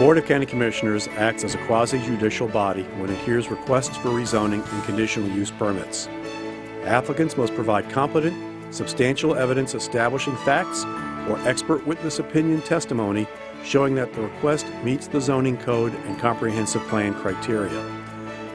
Board of County Commissioners acts as a quasi-judicial body when it hears requests for rezoning and conditional use permits. Applicants must provide competent, substantial evidence establishing facts or expert witness opinion testimony showing that the request meets the zoning code and comprehensive plan criteria.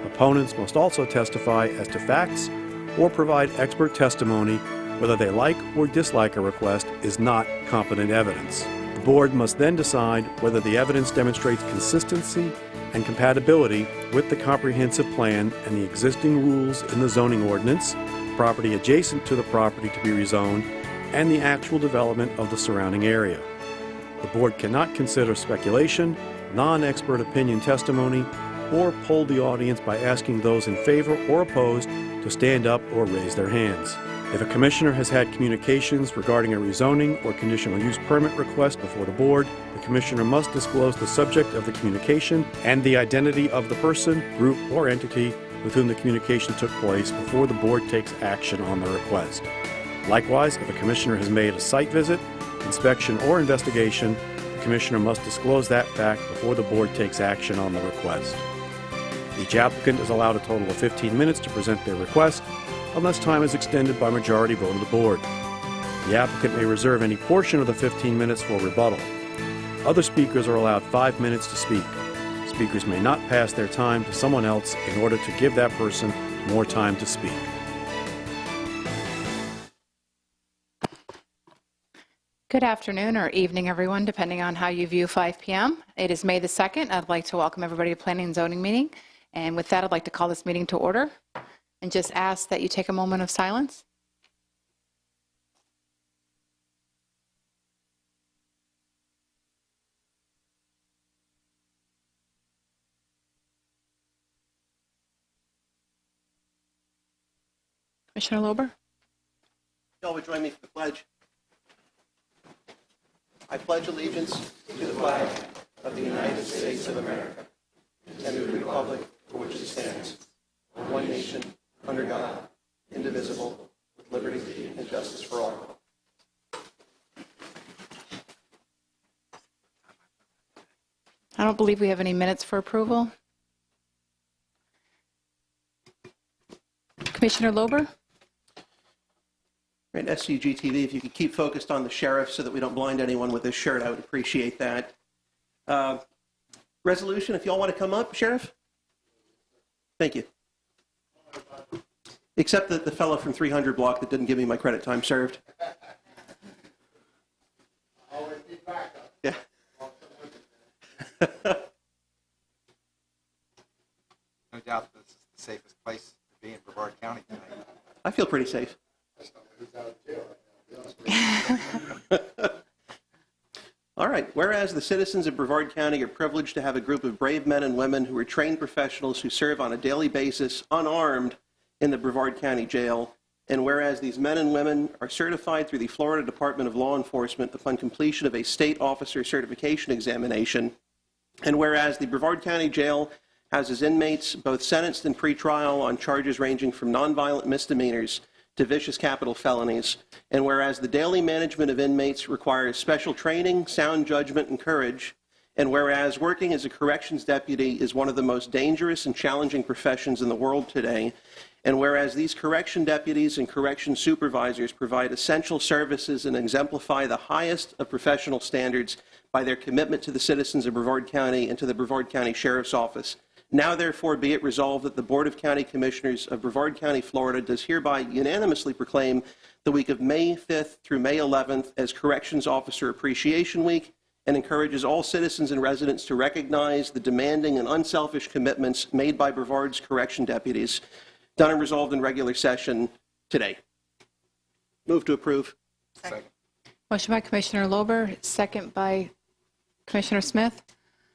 Opponents must also testify as to facts or provide expert testimony whether they like or dislike a request is not competent evidence. The board must then decide whether the evidence demonstrates consistency and compatibility with the comprehensive plan and the existing rules in the zoning ordinance, property adjacent to the property to be rezoned, and the actual development of the surrounding area. The board cannot consider speculation, non-expert opinion testimony, or poll the audience by asking those in favor or opposed to stand up or raise their hands. If a commissioner has had communications regarding a rezoning or conditional use permit request before the board, the commissioner must disclose the subject of the communication and the identity of the person, group, or entity with whom the communication took place before the board takes action on the request. Likewise, if a commissioner has made a site visit, inspection, or investigation, the commissioner must disclose that fact before the board takes action on the request. Each applicant is allowed a total of 15 minutes to present their request, unless time is extended by majority vote of the board. The applicant may reserve any portion of the 15 minutes for rebuttal. Other speakers are allowed 5 minutes to speak. Speakers may not pass their time to someone else in order to give that person more time to speak. Good afternoon or evening, everyone, depending on how you view 5 p.m. It is May the 2nd. I'd like to welcome everybody to Planning and Zoning meeting. And with that, I'd like to call this meeting to order and just ask that you take a moment of silence. Commissioner Lober? Y'all would join me for the pledge. I pledge allegiance to the flag of the United States of America and to the republic for which it stands, one nation, under God, indivisible, with liberty and justice for all. I don't believe we have any minutes for approval. Commissioner Lober? Right, SCGTV, if you could keep focused on the sheriff so that we don't blind anyone with this shirt, I would appreciate that. Resolution, if y'all want to come up, Sheriff? Thank you. Except the fellow from 300 block that didn't give me my credit time served. Yeah. No doubt this is the safest place to be in Brevard County tonight. I feel pretty safe. All right. Whereas the citizens of Brevard County are privileged to have a group of brave men and women who are trained professionals who serve on a daily basis unarmed in the Brevard County Jail, and whereas these men and women are certified through the Florida Department of Law Enforcement upon completion of a state officer certification examination, and whereas the Brevard County Jail houses inmates both sentenced and pretrial on charges ranging from nonviolent misdemeanors to vicious capital felonies, and whereas the daily management of inmates requires special training, sound judgment, and courage, and whereas working as a corrections deputy is one of the most dangerous and challenging professions in the world today, and whereas these correction deputies and correction supervisors provide essential services and exemplify the highest of professional standards by their commitment to the citizens of Brevard County and to the Brevard County Sheriff's Office, now, therefore, be it resolved that the Board of County Commissioners of Brevard County, Florida, does hereby unanimously proclaim the week of May 5th through May 11th as Corrections Officer Appreciation Week, and encourages all citizens and residents to recognize the demanding and unselfish commitments made by Brevard's correction deputies, done and resolved in regular session today. Move to approve. Second. Motion by Commissioner Lober, second by Commissioner Smith.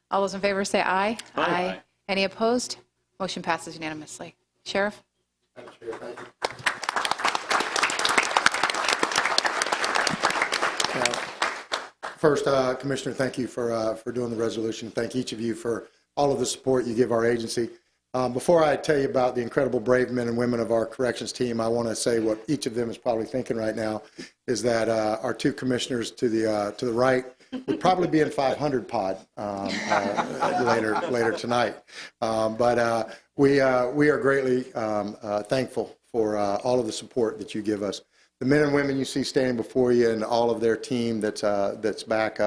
All those in favor say aye. Aye. Any opposed? Motion passes unanimously. Sheriff? Madam Chair, thank you. First, Commissioner, thank you for doing the resolution. Thank each of you for all of the support you give our agency. Before I tell you about the incredible brave men and women of our corrections team, I want to say what each of them is probably thinking right now is that our two commissioners to the right We'd probably be in 500 pod later tonight. But we are greatly thankful for all of the support that you give us. The men and women you see standing before you and all of their team that's back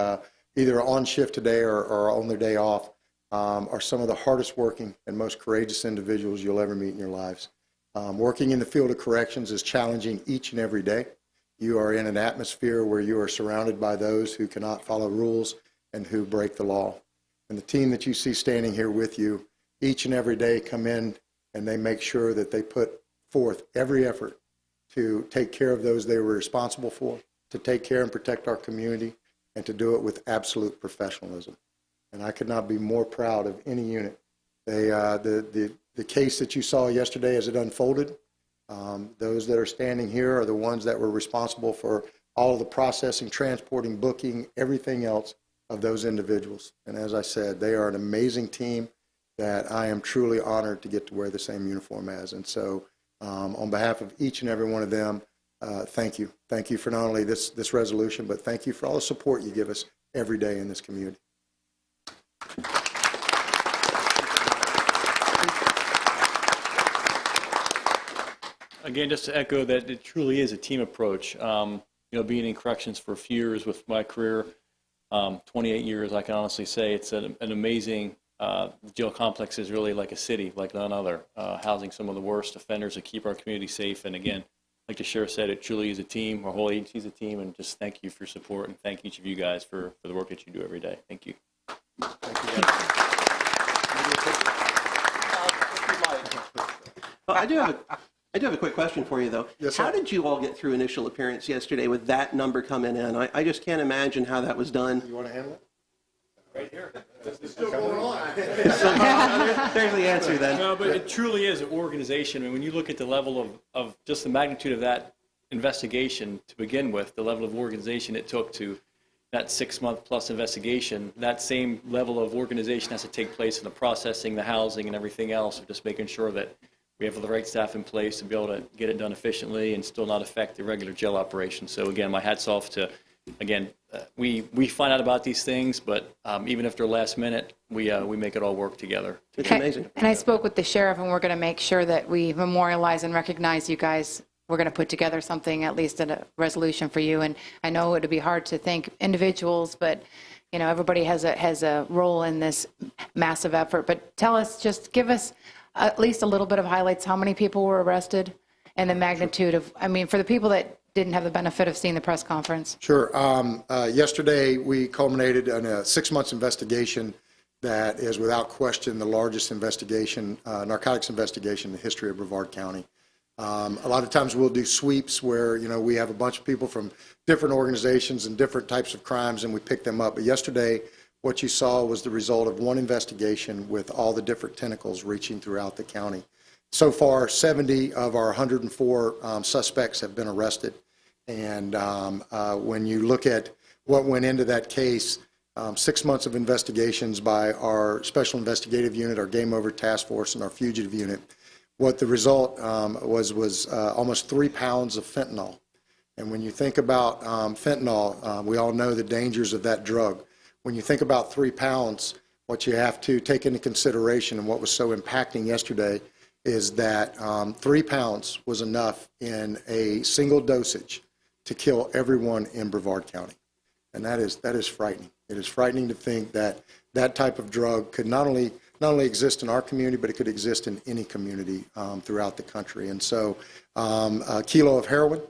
either on shift today or on their day off are some of the hardest working and most courageous individuals you'll ever meet in your lives. Working in the field of corrections is challenging each and every day. You are in an atmosphere where you are surrounded by those who cannot follow rules and who break the law. And the team that you see standing here with you each and every day come in and they make sure that they put forth every effort to take care of those they were responsible for, to take care and protect our community, and to do it with absolute professionalism. And I could not be more proud of any unit. The case that you saw yesterday as it unfolded, those that are standing here are the ones that were responsible for all of the processing, transporting, booking, everything else of those individuals. And as I said, they are an amazing team that I am truly honored to get to wear the same uniform as. And so on behalf of each and every one of them, thank you. Thank you for not only this resolution, but thank you for all the support you give us every day in this community. Again, just to echo that it truly is a team approach. Being in corrections for a few years with my career, 28 years, I can honestly say it's an amazing, jail complex is really like a city, like none other, housing some of the worst offenders that keep our community safe. And again, like the sheriff said, it truly is a team. Our whole agency is a team, and just thank you for your support, and thank each of you guys for the work that you do every day. Thank you. Thank you, guys. Well, I do have a quick question for you, though. Yes, sir. How did you all get through initial appearance yesterday with that number coming in? I just can't imagine how that was done. You want to handle it? Right here. There's the answer then. No, but it truly is an organization. I mean, when you look at the level of just the magnitude of that investigation to begin with, the level of organization it took to that 6-month plus investigation, that same level of organization has to take place in the processing, the housing, and everything else, of just making sure that we have the right staff in place to be able to get it done efficiently and still not affect the regular jail operation. So again, my hat's off to, again, we find out about these things, but even if they're last minute, we make it all work together. It's amazing. And I spoke with the sheriff, and we're going to make sure that we memorialize and recognize you guys. We're going to put together something, at least a resolution for you. And I know it would be hard to thank individuals, but everybody has a role in this massive effort. But tell us, just give us at least a little bit of highlights. How many people were arrested, and the magnitude of, for the people that didn't have the benefit of seeing the press conference? Sure. Yesterday, we culminated in a 6-month investigation that is without question the largest investigation, narcotics investigation in the history of Brevard County. A lot of times we'll do sweeps where, we have a bunch of people from different organizations and different types of crimes, and we pick them up. But yesterday, what you saw was the result of one investigation with all the different tentacles reaching throughout the county. So far, 70 of our 104 suspects have been arrested. And when you look at what went into that case, 6 months of investigations by our Special Investigative Unit, our Game Over Task Force, and our Fugitive Unit, what the result was almost 3 pounds of fentanyl. And when you think about fentanyl, we all know the dangers of that drug. When you think about 3 pounds, what you have to take into consideration, and what was so impacting yesterday, is that 3 pounds was enough in a single dosage to kill everyone in Brevard County. And that is frightening. It is frightening to think that that type of drug could not only exist in our community, but it could exist in any community throughout the country. And so a kilo of heroin,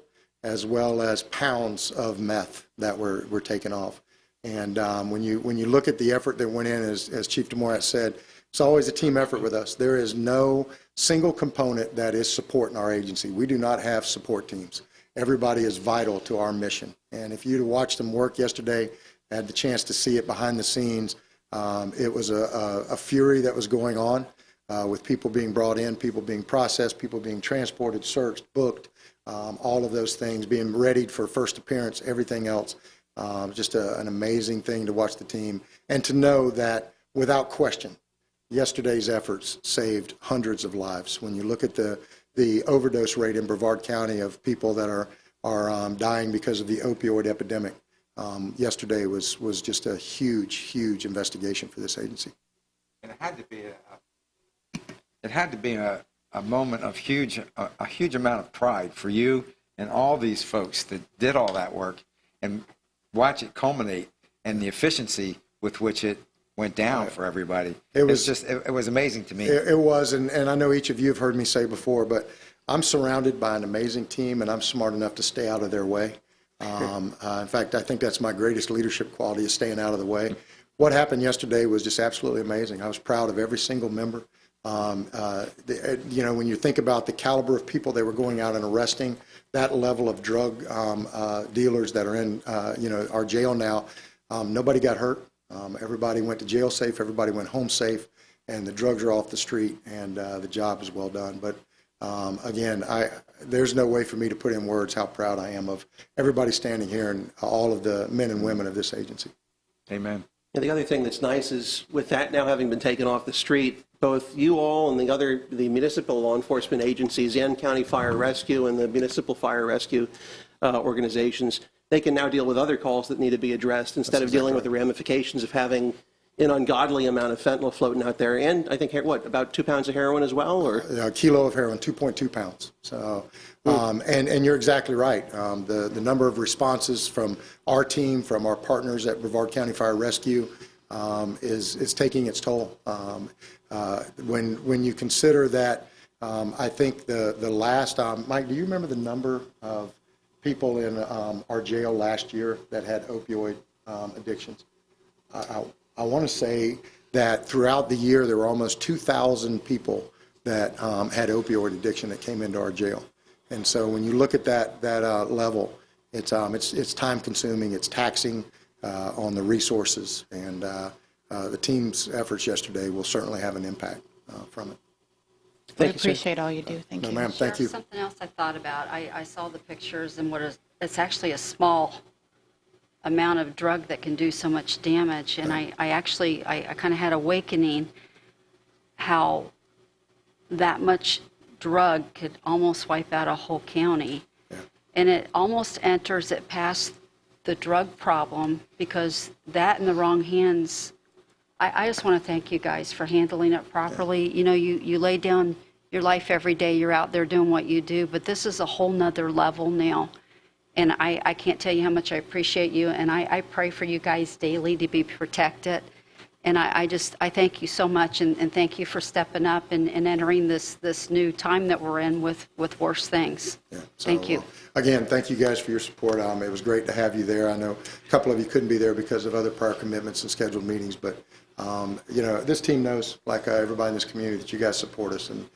as well as pounds of meth that were taken off. And when you look at the effort that went in, as Chief DeMorat said, it's always a team effort with us. There is no single component that is support in our agency. We do not have support teams. Everybody is vital to our mission. And if you'd watched them work yesterday, had the chance to see it behind the scenes, it was a fury that was going on with people being brought in, people being processed, people being transported, searched, booked, all of those things, being readied for first appearance, everything else. Just an amazing thing to watch the team and to know that without question, yesterday's efforts saved hundreds of lives. When you look at the overdose rate in Brevard County of people that are dying because of the opioid epidemic, yesterday was just a huge investigation for this agency. And it had to be a moment of a huge amount of pride for you and all these folks that did all that work, and watch it culminate and the efficiency with which it went down for everybody. It was amazing to me. It was, and I know each of you have heard me say before, but I'm surrounded by an amazing team, and I'm smart enough to stay out of their way. In fact, I think that's my greatest leadership quality, is staying out of the way. What happened yesterday was just absolutely amazing. I was proud of every single member. When you think about the caliber of people they were going out and arresting, that level of drug dealers that are in our jail now, nobody got hurt. Everybody went to jail safe. Everybody went home safe, and the drugs are off the street, and the job is well done. But again, there's no way for me to put in words how proud I am of everybody standing here and all of the men and women of this agency. Amen. And the other thing that's nice is, with that now having been taken off the street, both you all and the municipal law enforcement agencies, the N County Fire Rescue and the municipal fire rescue organizations, they can now deal with other calls that need to be addressed instead of dealing with the ramifications of having an ungodly amount of fentanyl floating out there. And I think, about 2 pounds of heroin as well? Or a kilo of heroin, 2.2 pounds. So, and you're exactly right. The number of responses from our team, from our partners at Brevard County Fire Rescue, is taking its toll. When you consider that, I think the last, Mike, do you remember the number of people in our jail last year that had opioid addictions? I want to say that throughout the year there were almost 2,000 people that had opioid addiction that came into our jail. And so when you look at that level, it's time consuming, it's taxing on the resources, and the team's efforts yesterday will certainly have an impact from it. We appreciate all you do. Thank you. No, ma'am, thank you. Something else I thought about, I saw the pictures, and it's actually a small amount of drug that can do so much damage. And I kind of had awakening how that much drug could almost wipe out a whole county. Yeah. And it almost enters it past the drug problem, because that in the wrong hands, I just want to thank you guys for handling it properly. Yeah. You lay down your life every day, you're out there doing what you do, but this is a whole nother level now. And I can't tell you how much I appreciate you, and I pray for you guys daily to be protected. And I thank you so much, and thank you for stepping up and entering this new time that we're in with worse things. Yeah, thank you. Again, thank you guys for your support. It was great to have you there. I know a couple of you couldn't be there because of other prior commitments and scheduled meetings, but this team knows, like everybody in this community, that you guys support us, and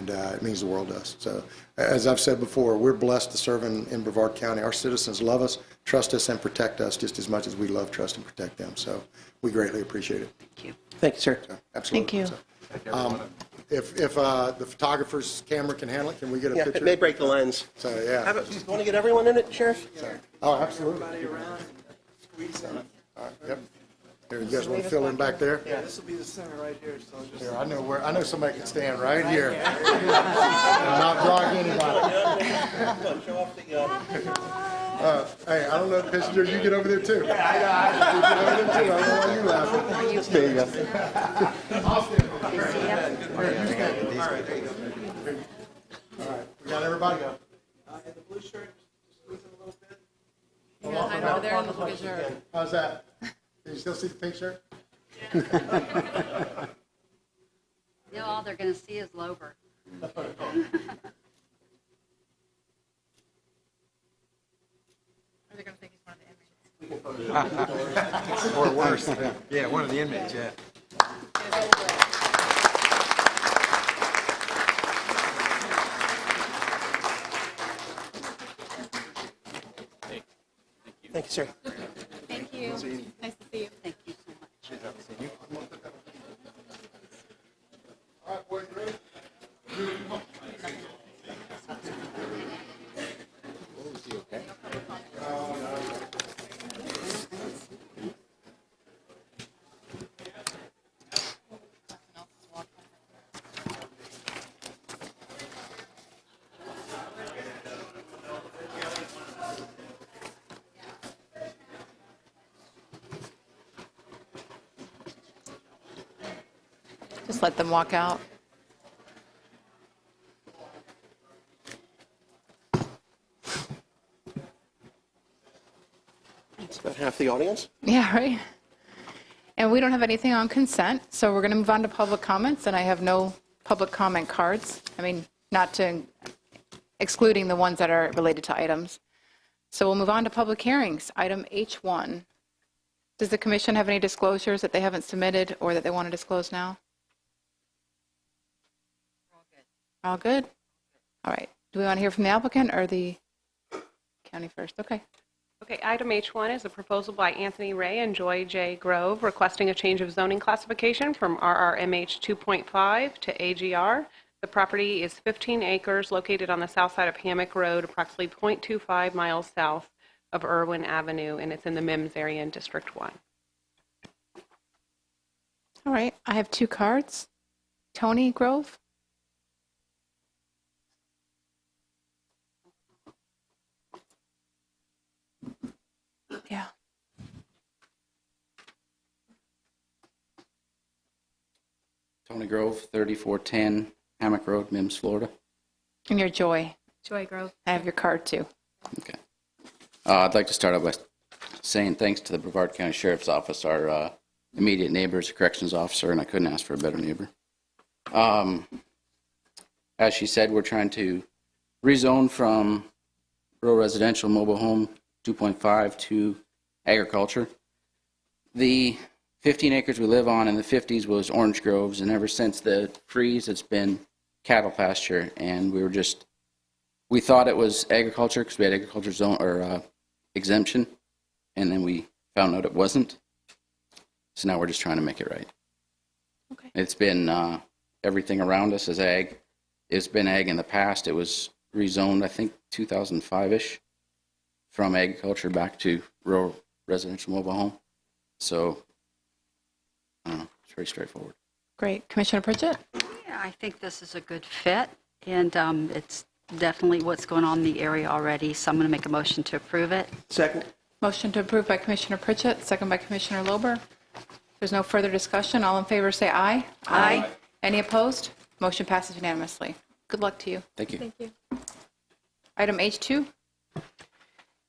it means the world to us. So, as I've said before, we're blessed to serve in Brevard County. Our citizens love us, trust us, and protect us just as much as we love, trust, and protect them. So we greatly appreciate it. Thank you. Thank you, sir. So, absolutely. Thank you. So, if the photographer's camera can handle it, can we get a picture? It may break the lens. So, yeah. How about, you want to get everyone in it, Sheriff? Oh, absolutely. All right, yep. Here, you guys want to fill in back there? Yeah, this will be the center right here. So just Here, I know somebody can stand right here and not block anybody. Show off the... Hey, I don't know, Passenger, you get over there too. You get over there too. I don't know why you're laughing. There you go. All right, we got everybody. in the blue shirt, just squeeze it a little bit. Yeah, hide over there and look at your... How's that? Can you still see the pink shirt? Now all they're going to see is Lover. Are they going to think he's one of the inmates? Or worse. Yeah, one of the inmates, yeah. Thank you, sir. Thank you. Nice to see you. Thank you so much. All right, boys, ready? Just let them walk out. It's about half the audience. Yeah, right. And we don't have anything on consent, so we're going to move on to public comments, and I have no public comment cards. I mean, not to, excluding the ones that are related to items. So we'll move on to public hearings. Item H1. Does the commission have any disclosures that they haven't submitted or that they want to disclose now? All good? All right. Do we want to hear from the applicant or the county first? Okay. Okay, item H1 is a proposal by Anthony Ray and Joy J. Grove requesting a change of zoning classification from RRMH 2.5 to AGR. The property is 15 acres located on the south side of Hammock Road, approximately 0.25 miles south of Irwin Avenue, and it's in the MIMS area in District 1. All right. I have two cards. Tony Grove. Yeah. Tony Grove, 3410 Hammock Road, Mims, Florida. And your Joy. Joy Grove. I have your card too. Okay. I'd like to start out by saying thanks to the Brevard County Sheriff's Office, our immediate neighbor is a corrections officer, and I couldn't ask for a better neighbor. As she said, we're trying to rezone from rural residential mobile home 2.5 to agriculture. The 15 acres we live on in the 50s was orange groves, and ever since the freeze, it's been cattle pasture. And we thought it was agriculture because we had agriculture zone or exemption, and then we found out it wasn't. So now we're just trying to make it right. Okay. It's been everything around us is ag. It's been ag in the past. It was rezoned, I think, 2005-ish from agriculture back to rural residential mobile home. So, I don't know, it's very straightforward. Great. Commissioner Pritchett? Yeah, I think this is a good fit, and it's definitely what's going on in the area already, so I'm going to make a motion to approve it. Second. Motion to approve by Commissioner Pritchett, second by Commissioner Lober. There's no further discussion. All in favor say aye. Aye. Any opposed? Motion passes unanimously. Good luck to you. Thank you. Thank you. Item H2.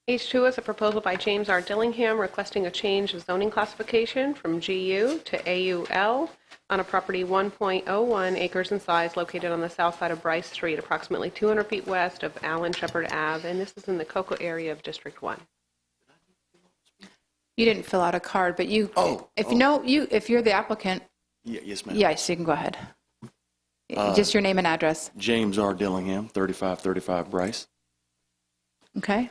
H2 is a proposal by James R. Dillingham requesting a change of zoning classification from GU to AUL on a property 1.01 acres in size located on the south side of Bryce Street, approximately 200 feet west of Allen Shepherd Ave, and this is in the Cocoa area of District 1. You didn't fill out a card, but if you're the applicant, Yes, ma'am. yes, you can go ahead. Just your name and address. James R. Dillingham, 3535 Bryce. Okay.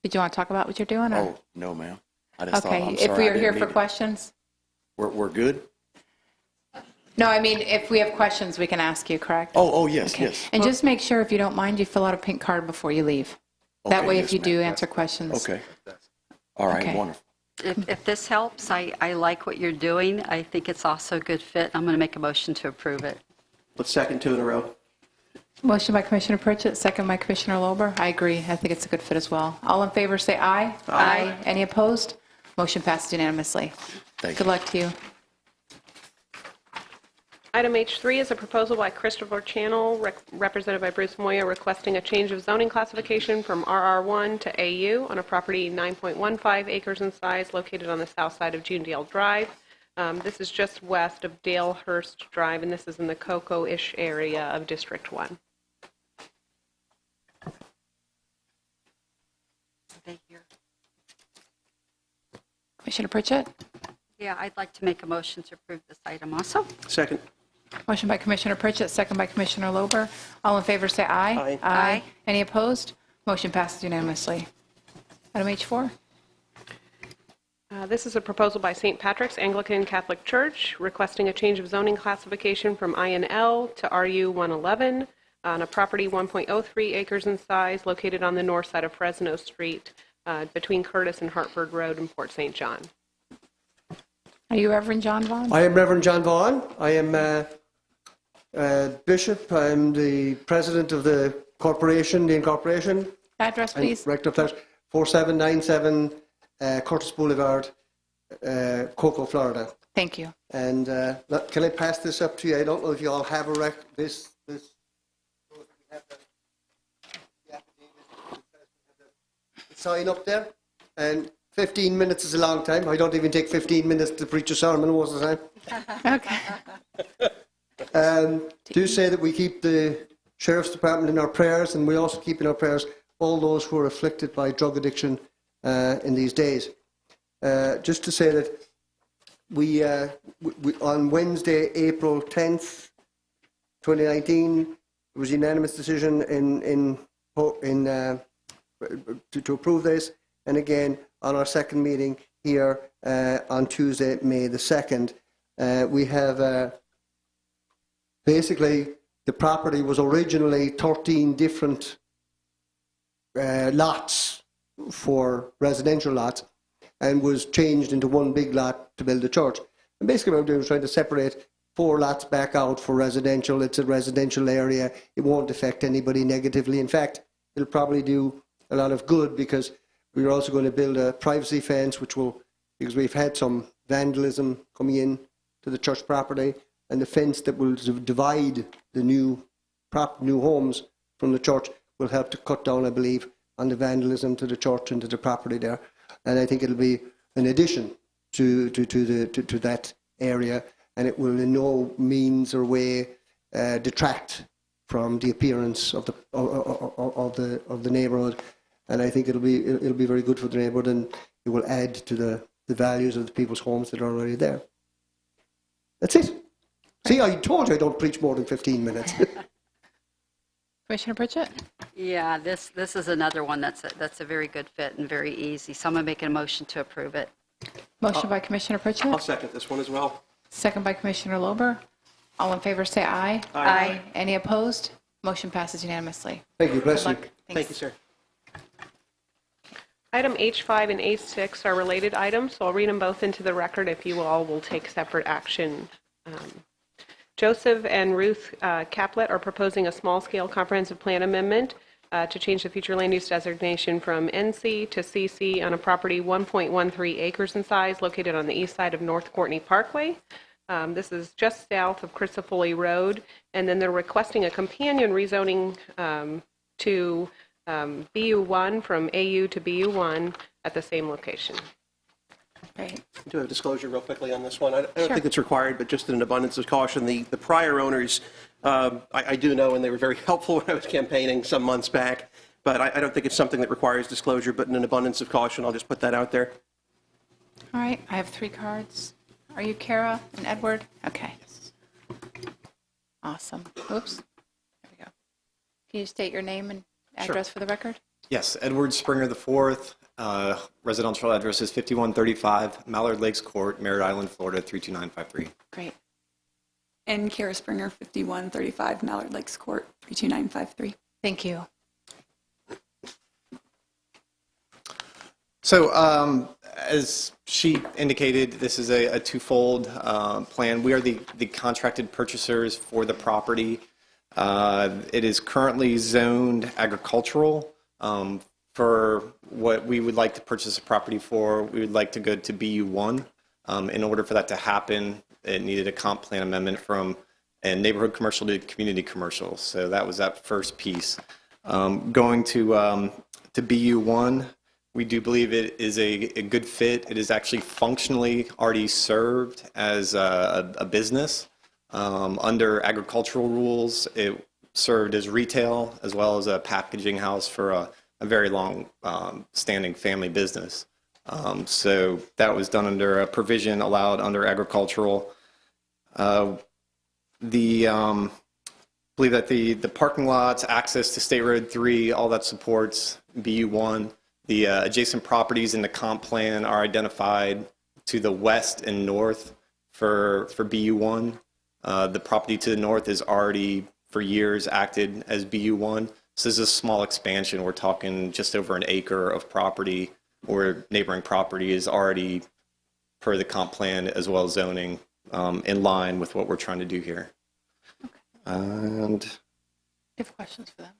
Did you want to talk about what you're doing? Or? Oh, no, ma'am. I just thought, Okay. I'm If sorry, we I are here didn't for mean it. questions? We're good? No, I mean, if we have questions, we can ask you, correct? Oh, yes, Okay. yes. And just make sure, if you don't mind, you fill out a pink card before you leave. That Okay, way, yes, if you do ma'am. answer questions. Okay. All right, Okay. wonderful. If this helps, I like what you're doing. I think it's also a good fit. I'm going to make a motion to approve it. Let's second two in a row. Motion by Commissioner Pritchett, second by Commissioner Lober. I agree. I think it's a good fit as well. All in favor, say aye. Aye. Any opposed? Motion passes unanimously. Thank Good you. luck to you. Item H3 is a proposal by Christopher Channel, represented by Bruce Moya, requesting a change of zoning classification from RR1 to AU on a property 9.15 acres in size located on the south side of Junedale Drive. This is just west of Dalehurst Drive, and this is in the Cocoa-ish area of District 1. Commissioner Pritchett? Yeah, I'd like to make a motion to approve this item also. Second. Motion by Commissioner Pritchett, second by Commissioner Lober. All in favor, say aye. Aye. Aye. Any opposed? Motion passes unanimously. Item H4. This is a proposal by St. Patrick's Anglican Catholic Church requesting a change of zoning classification from INL to RU 111 on a property 1.03 acres in size located on the north side of Fresno Street between Curtis and Hartford Road in Port St. John. Are you Reverend John Vaughn? I am Reverend John Vaughan. I am Bishop. I'm the president of the incorporation. Address, And please. rector of that, 4797 Curtis Boulevard, Cocoa, Florida. Thank you. And can I pass this up to you? I don't know if you all have a this. Sign up there. And 15 minutes is a long time. I don't even take 15 minutes to preach a sermon most of the time. Okay. Do say that we keep the Sheriff's Department in our prayers, and we also keep in our prayers all those who are afflicted by drug addiction in these days. Just to say that we on Wednesday, April 10th, 2019, it was a unanimous decision to approve this, and again on our second meeting here on Tuesday, May the 2nd, we have basically the property was originally 13 different lots for residential lots, and was changed into one big lot to build a church. And basically what we're doing is trying to separate 4 lots back out for residential. It's a residential area. It won't affect anybody negatively. In fact, it'll probably do a lot of good, because we're also going to build a privacy fence, because we've had some vandalism coming in to the church property, and the fence that will divide the new homes from the church will help to cut down, I believe, on the vandalism to the church and to the property there. And I think it'll be an addition to that area, and it will in no means or way detract from the appearance of the neighbourhood. And I think it'll be very good for the neighbourhood, and it will add to the values of the people's homes that are already there. That's it. See, I told you I don't preach more than 15 minutes. Commissioner Pritchett? Yeah, this is another one that's a very good fit and very easy. Someone making a motion to approve it. Motion by Commissioner Pritchett. I'll second this one as well. Second by Commissioner Lober. All in favor say aye. Aye. Any opposed? Motion passes unanimously. Thank you. Bless you. Good luck. Thank you, sir. Item H5 and H6 are related items, so I'll read them both into the record if you all will take separate action. Joseph and Ruth Caplet are proposing a small-scale comprehensive plan amendment to change the future land use designation from NC to CC on a property 1.13 acres in size located on the east side of North Courtney Parkway. This is just south of Crisafulli Road, and then they're requesting a companion rezoning to BU1 from AU to BU1 at the same location. Great. Do a disclosure real quickly on this one. I don't think it's required, but just in an abundance of caution, the prior owners, I do know, and they were very helpful when I was campaigning some months back, but I don't think it's something that requires disclosure, but in an abundance of caution, I'll just put that out there. All right, I have 3 cards. Are you Kara and Edward? Okay. Awesome. Oops. There we go. Can you state your name and address for the record? Yes, Edward Springer IV. Residential address is 5135 Mallard Lakes Court, Merritt Island, Florida 32953. Great. And Kara Springer, 5135 Mallard Lakes Court, 32953. Thank you. So, as she indicated, this is a twofold plan. We are the contracted purchasers for the property. It is currently zoned agricultural. For what we would like to purchase a property for, we would like to go to BU1. In order for that to happen, it needed a comp plan amendment from a neighborhood commercial to community commercial. So that was that first piece. Going to BU1, we do believe it is a good fit. It is actually functionally already served as a business. Under agricultural rules, it served as retail as well as a packaging house for a very long standing family business. So that was done under a provision allowed under agricultural. Believe that the parking lots, access to State Road 3, all that supports BU1. The adjacent properties in the comp plan are identified to the west and north for BU1. The property to the north is already for years acted as BU1. So this is a small expansion. We're talking just over an acre of property, where neighboring property is already per the comp plan as well as zoning in line with what we're trying to do here. Okay. And Do you have questions for them?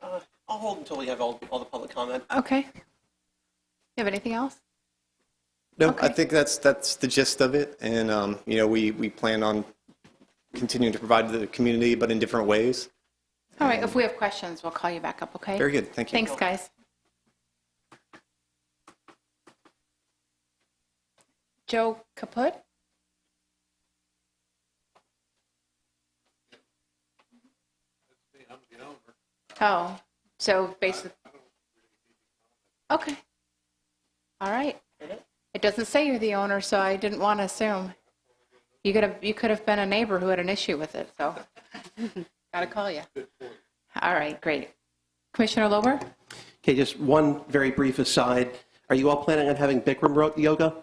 I'll hold until we have all the public comment. Okay. You have anything else? No, Okay. I think that's the gist of it, and we plan on continuing to provide to the community, but in different ways. All right, if we have questions, we'll call you back up, okay? Very good, thank you. Thanks, guys. Joe Kaput? Oh, so basically, okay. All right. It doesn't say you're the owner, so I didn't want to assume. You could have been a neighbor who had an issue with it, so got to call you. All right, great. Commissioner Lober? Okay, just one very brief aside. Are you all planning on having Bikram yoga?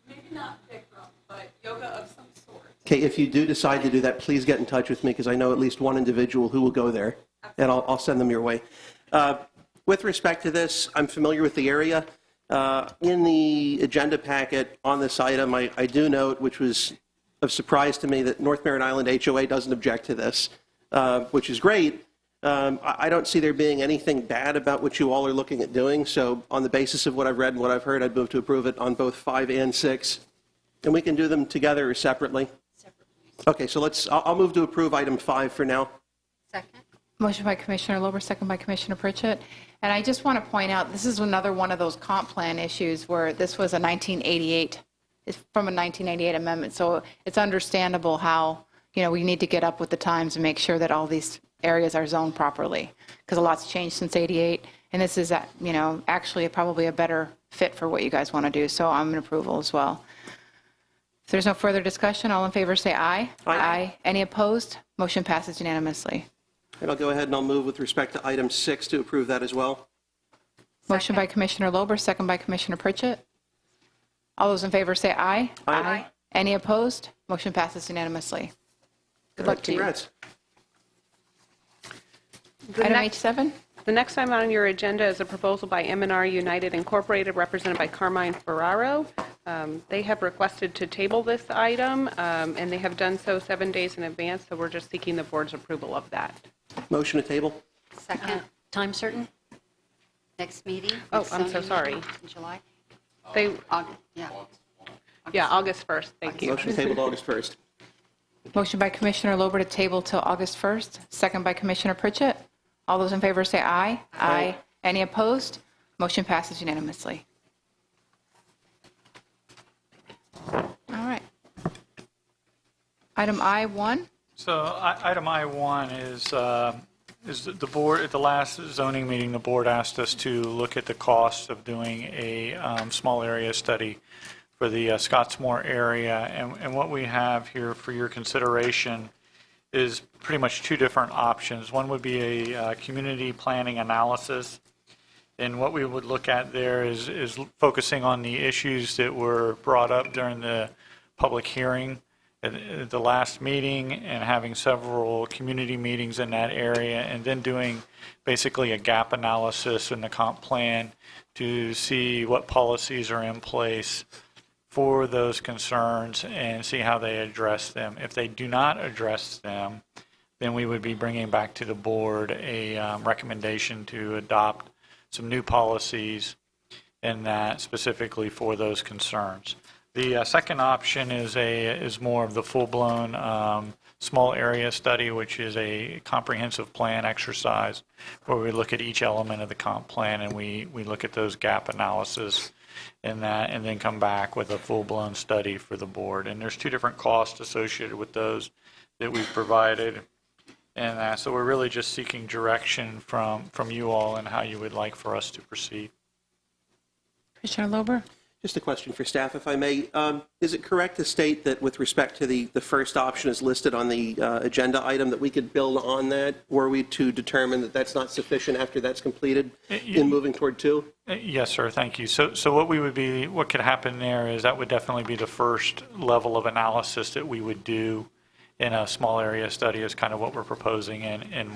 Maybe not Bikram, but yoga of some sort. Okay, if you do decide to do that, please get in touch with me because I know at least one individual who will go there, and I'll send them your way. With respect to this, I'm familiar with the area. In the agenda packet on this item, I do note, which was of surprise to me, that North Merritt Island HOA doesn't object to this, which is great. I don't see there being anything bad about what you all are looking at doing. So on the basis of what I've read and what I've heard, I'd move to approve it on both 5 and 6. And we can do them together or separately. Okay, so I'll move to approve item 5 for now. Second. Motion by Commissioner Lober, second by Commissioner Pritchett. And I just want to point out, this is another one of those comp plan issues where this was a 1988, it's from a 1988 amendment. So it's understandable how, we need to get up with the times and make sure that all these areas are zoned properly, because a lot's changed since 88. And this is, actually probably a better fit for what you guys want to do. So I'm in approval as well. If there's no further discussion, all in favor say aye. Aye. Any opposed? Motion passes unanimously. And I'll go ahead and I'll move with respect to item 6 to approve that as well. Motion by Commissioner Lober, second by Commissioner Pritchett. All those in favor say aye. Aye. Any opposed? Motion passes unanimously. Good luck to you. Congrats. Item H7? The next item on your agenda is a proposal by M&R United Incorporated, represented by Carmine Ferraro. They have requested to table this item, and they have done so 7 days in advance, so we're just seeking the board's approval of that. Motion to table. Second. Time certain? Next meeting? Oh, Next I'm so zoning sorry. meeting In July? They, Yeah. August 1st, thank you. Motion tabled August 1st. Motion by Commissioner Lober to table till August 1st, second by Commissioner Pritchett. All those in favor say aye. Aye. Any opposed? Motion passes unanimously. All right. Item I1. So item I1 is the board, at the last zoning meeting, the board asked us to look at the cost of doing a small area study for the Scottsmore area. And what we have here for your consideration is pretty much 2 different options. One would be a community planning analysis. And what we would look at there is focusing on the issues that were brought up during the public hearing at the last meeting, and having several community meetings in that area, and then doing basically a gap analysis in the comp plan to see what policies are in place for those concerns and see how they address them. If they do not address them, then we would be bringing back to the board a recommendation to adopt some new policies in that specifically for those concerns. The second option is more of the full-blown small area study, which is a comprehensive plan exercise where we look at each element of the comp plan and we look at those gap analysis in that, and then come back with a full-blown study for the board. And there's 2 different costs associated with those that we've provided. And so we're really just seeking direction from you all and how you would like for us to proceed. Commissioner Lober? Just a question for staff, if I may. Is it correct to state that with respect to the first option is listed on the agenda item, that we could build on that, were we to determine that that's not sufficient after that's completed in moving toward 2? Yes, sir. Thank you. So what could happen there is that would definitely be the first level of analysis that we would do in a small area study, is kind of what we're proposing in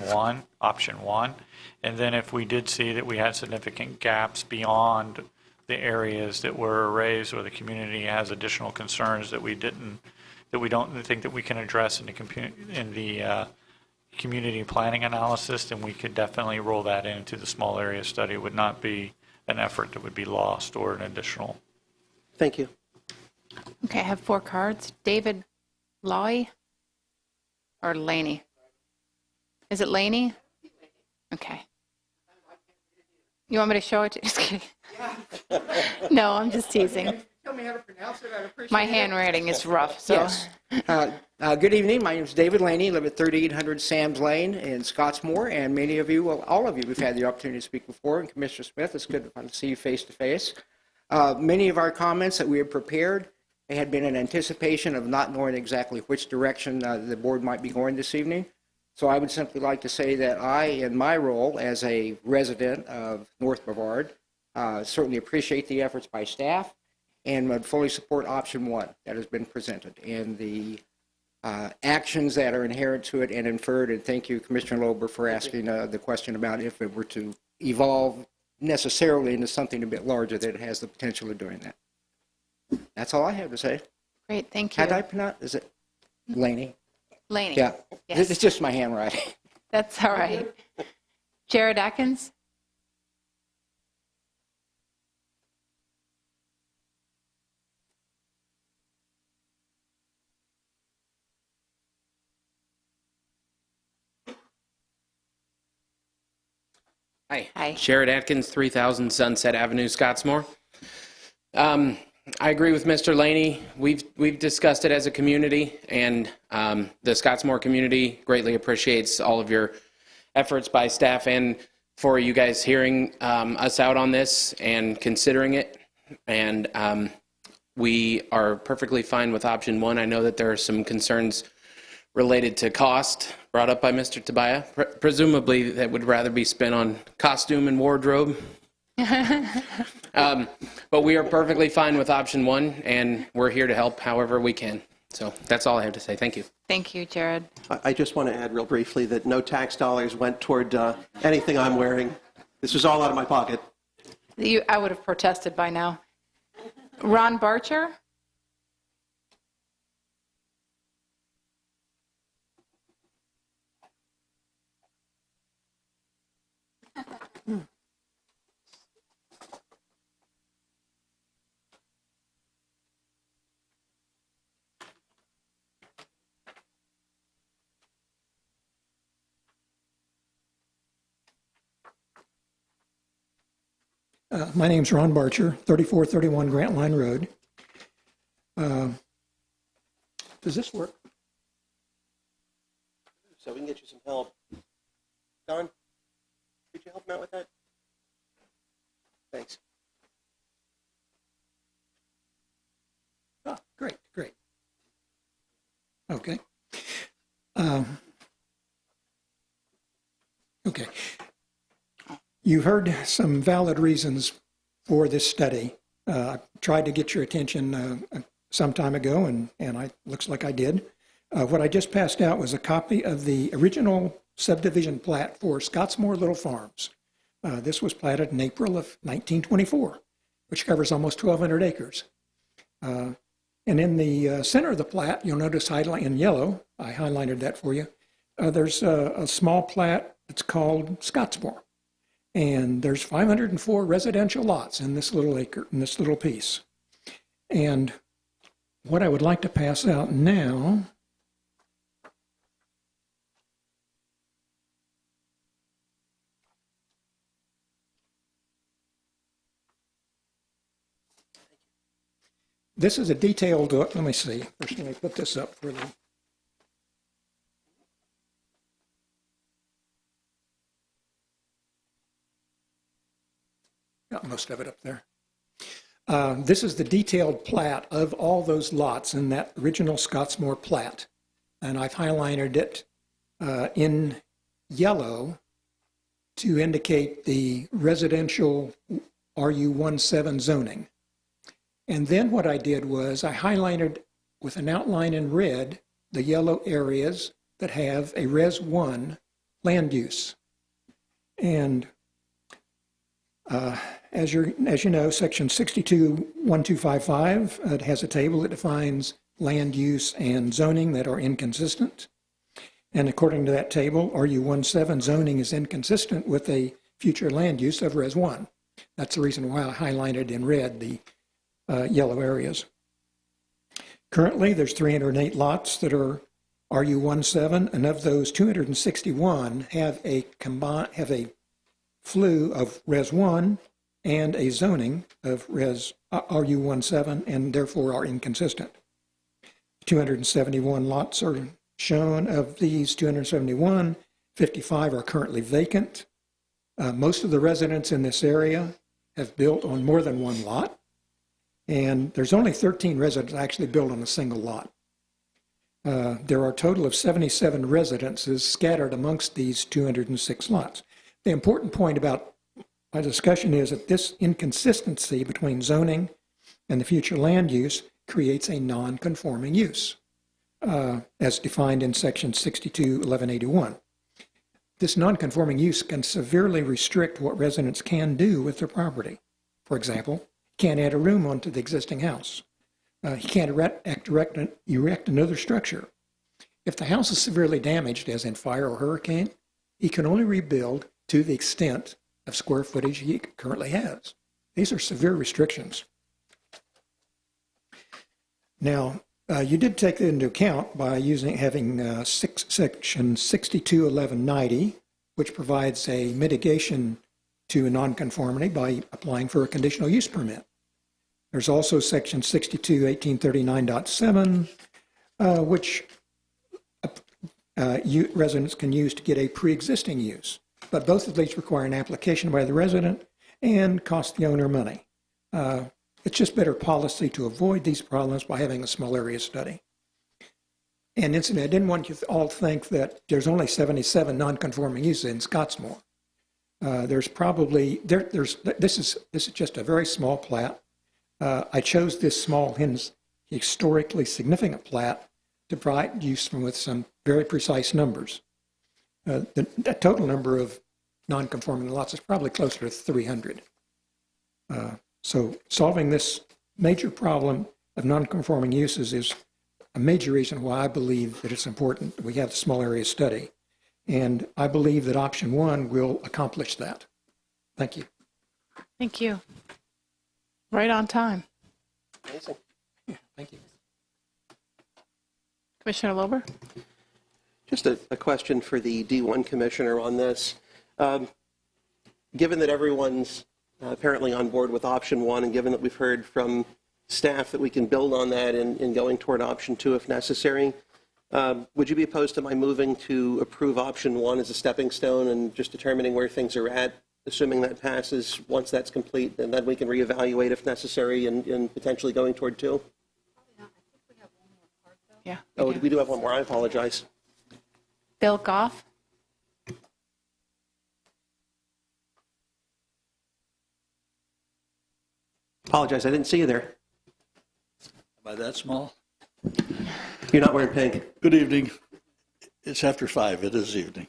option 1. And then if we did see that we had significant gaps beyond the areas that were raised, or the community has additional concerns that we don't think that we can address in the community planning analysis, then we could definitely roll that into the small area study. It would not be an effort that would be lost or an additional Thank you. Okay, I have 4 cards. David Lowy or Laney? Is it Laney? Okay. You want me to show it to you? Just kidding. No, I'm just teasing. Tell me how to pronounce it. I'd appreciate My it. handwriting is rough, so. Yes. Good evening. My name is David Laney. Live at 3800 Sam's Lane in Scottsmore. And many of you, well, all of you, we've had the opportunity to speak before. And Commissioner Smith, it's good to see you face to face. Many of our comments that we had prepared had been in anticipation of not knowing exactly which direction the board might be going this evening. So I would simply like to say that I, in my role as a resident of North Brevard, certainly appreciate the efforts by staff and would fully support option 1 that has been presented and the actions that are inherent to it and inferred. And thank you, Commissioner Lober, for asking the question about if it were to evolve necessarily into something a bit larger, that it has the potential of doing that. That's all I have to say. Great, thank you. How did I pronounce? Is it Laney? Laney. Yeah. Yes. It's just my handwriting. That's all right. Jared Atkins? Hi. Hi. Jared Atkins, 3000 Sunset Avenue, Scottsmore. I agree with Mr. Laney. We've discussed it as a community, and the Scottsmore community greatly appreciates all of your efforts by staff and for you guys hearing us out on this and considering it. And we are perfectly fine with option 1. I know that there are some concerns related to cost brought up by Mr. Tabaya. Presumably that would rather be spent on costume and wardrobe. But we are perfectly fine with option 1, and we're here to help however we can. So that's all I have to say. Thank you. Thank you, Jared. I just want to add real briefly that no tax dollars went toward anything I'm wearing. This was all out of my pocket. I would have protested by now. Ron Barcher? My name's Ron Barcher, 3431 Grant Line Road. Does this work? So we can get you some help. Don, could you help him out with that? Thanks. Oh, great. Okay. Okay. You've heard some valid reasons for this study. I tried to get your attention some time ago, and looks like I did. What I just passed out was a copy of the original subdivision plat for Scottsmore Little Farms. This was platted in April of 1924, which covers almost 1,200 acres. And in the center of the plat, you'll notice in yellow, I highlighted that for you, there's a small plat that's called Scottsmore. And there's 504 residential lots in this little piece. And what I would like to pass out now this is a detailed look. Let me see. First, let me put this up for the got most of it up there. This is the detailed plat of all those lots in that original Scottsmore plat. And I've highlighted it in yellow to indicate the residential RU17 zoning. And then what I did was I highlighted with an outline in red the yellow areas that have a Res 1 land use. And as you know, Section 621255 it has a table that defines land use and zoning that are inconsistent. And according to that table, RU17 zoning is inconsistent with a future land use of Res 1. That's the reason why I highlighted in red the yellow areas. Currently, there's 308 lots that are RU17, and of those, 261 have a flu of Res 1 and a zoning of RU17, and therefore are inconsistent. 271 lots are shown. Of these 271, 55 are currently vacant. Most of the residents in this area have built on more than one lot, and there's only 13 residents actually built on a single lot. There are a total of 77 residences scattered amongst these 206 lots. The important point about my discussion is that this inconsistency between zoning and the future land use creates a non-conforming use, as defined in section 62-1181. This non-conforming use can severely restrict what residents can do with their property. For example, can't add a room onto the existing house. He can't erect another structure. If the house is severely damaged, as in fire or hurricane, he can only rebuild to the extent of square footage he currently has. These are severe restrictions. Now, you did take that into account by having section 62-1190, which provides a mitigation to a nonconformity by applying for a conditional use permit. There's also section 62-1839.7, which residents can use to get a pre-existing use. But both of these require an application by the resident and cost the owner money. It's just better policy to avoid these problems by having a small area study. And incidentally, I didn't want you all to think that there's only 77 non-conforming uses in Scottsmore. There's probably, this is just a very small plat. I chose this small, historically significant plat to provide use with some very precise numbers. The total number of non-conforming lots is probably closer to 300. So solving this major problem of non-conforming uses is a major reason why I believe that it's important that we have the small area study. And I believe that option 1 will accomplish that. Thank you. Thank you. Right on time. Amazing. Yeah, thank you. Commissioner Lober? Just a question for the D1 commissioner on this. Given that everyone's apparently on board with option 1, and given that we've heard from staff that we can build on that in going toward option 2 if necessary, would you be opposed to my moving to approve option 1 as a stepping stone and just determining where things are at, assuming that passes once that's complete, and then we can reevaluate if necessary and potentially going toward 2? Yeah. Oh, we do have one more. I apologize. Bill Goff? Apologize, I didn't see you there. Am I that small? You're not wearing pink. Good evening. It's after 5. It is evening.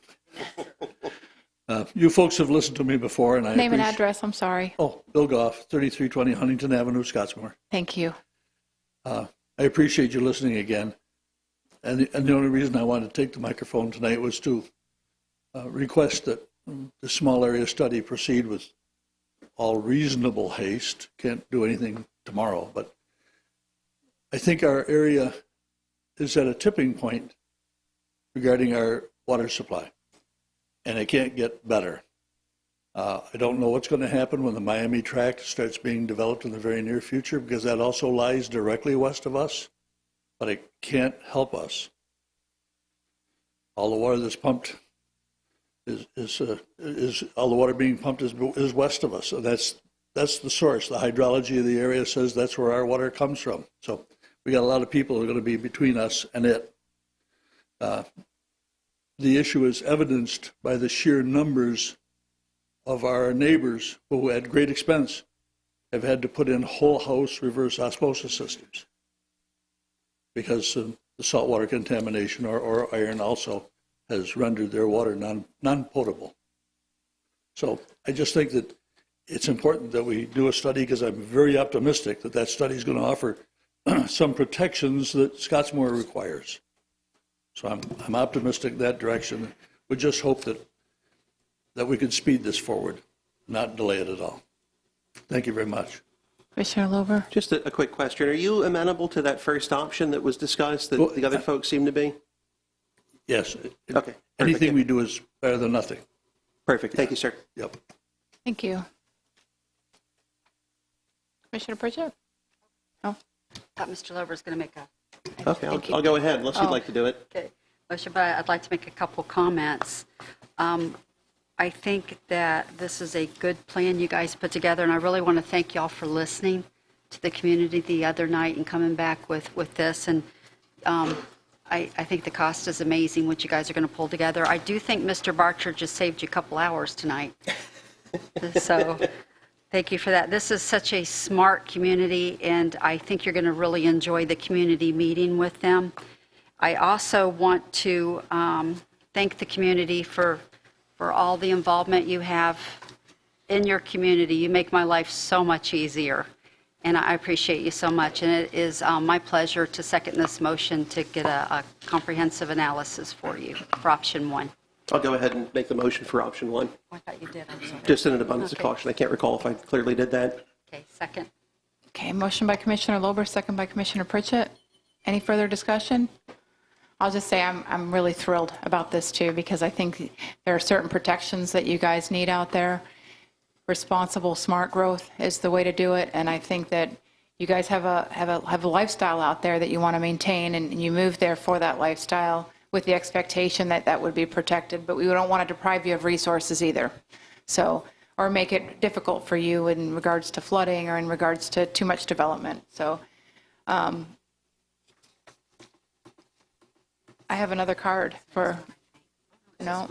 You folks have listened to me before, and I Name and address, I'm sorry. Oh, Bill Goff, 3320 Huntington Avenue, Scottsmore. Thank you. I appreciate you listening again. And the only reason I wanted to take the microphone tonight was to request that the small area study proceed with all reasonable haste. Can't do anything tomorrow, but I think our area is at a tipping point regarding our water supply, and it can't get better. I don't know what's going to happen when the Miami tract starts being developed in the very near future, because that also lies directly west of us, but it can't help us. All the water that's pumped is all the water being pumped is west of us. So that's the source. The hydrology of the area says that's where our water comes from. So we got a lot of people who are going to be between us and it. The issue is evidenced by the sheer numbers of our neighbors who, at great expense, have had to put in whole house reverse osmosis systems because of the saltwater contamination or iron also has rendered their water non-potable. So I just think that it's important that we do a study, because I'm very optimistic that that study is going to offer some protections that Scottsmore requires. So I'm optimistic in that direction. We just hope that we can speed this forward, not delay it at all. Thank you very much. Commissioner Lober? Just a quick question. Are you amenable to that first option that was discussed that Well, the other folks seem to be? Yes. Okay. Anything we do is better than nothing. Perfect. Thank you, sir. Yep. Thank you. Commissioner Pritchett? Oh, I thought Mr. Lover was going to make a Okay, I'll go ahead unless you'd like to do it. okay, motion, but I'd like to make a couple comments. I think that this is a good plan you guys put together, and I really want to thank y'all for listening to the community the other night and coming back with this. And I think the cost is amazing what you guys are going to pull together. I do think Mr. Barcher just saved you a couple hours tonight. So thank you for that. This is such a smart community, and I think you're going to really enjoy the community meeting with them. I also want to thank the community for all the involvement you have in your community. You make my life so much easier, and I appreciate you so much. And it is my pleasure to second this motion to get a comprehensive analysis for you for option 1. I'll go ahead and make the motion for option 1. I thought you did. I'm sorry. Just in an abundance Okay. of caution. I can't recall if I clearly did that. Okay, second. okay, motion by Commissioner Lober, second by Commissioner Pritchett. Any further discussion? I'll just say I'm really thrilled about this too, because I think there are certain protections that you guys need out there. Responsible, smart growth is the way to do it, and I think that you guys have a lifestyle out there that you want to maintain, and you move there for that lifestyle with the expectation that that would be protected, but we don't want to deprive you of resources either. So, or make it difficult for you in regards to flooding or in regards to too much development. So, I have another card for, no.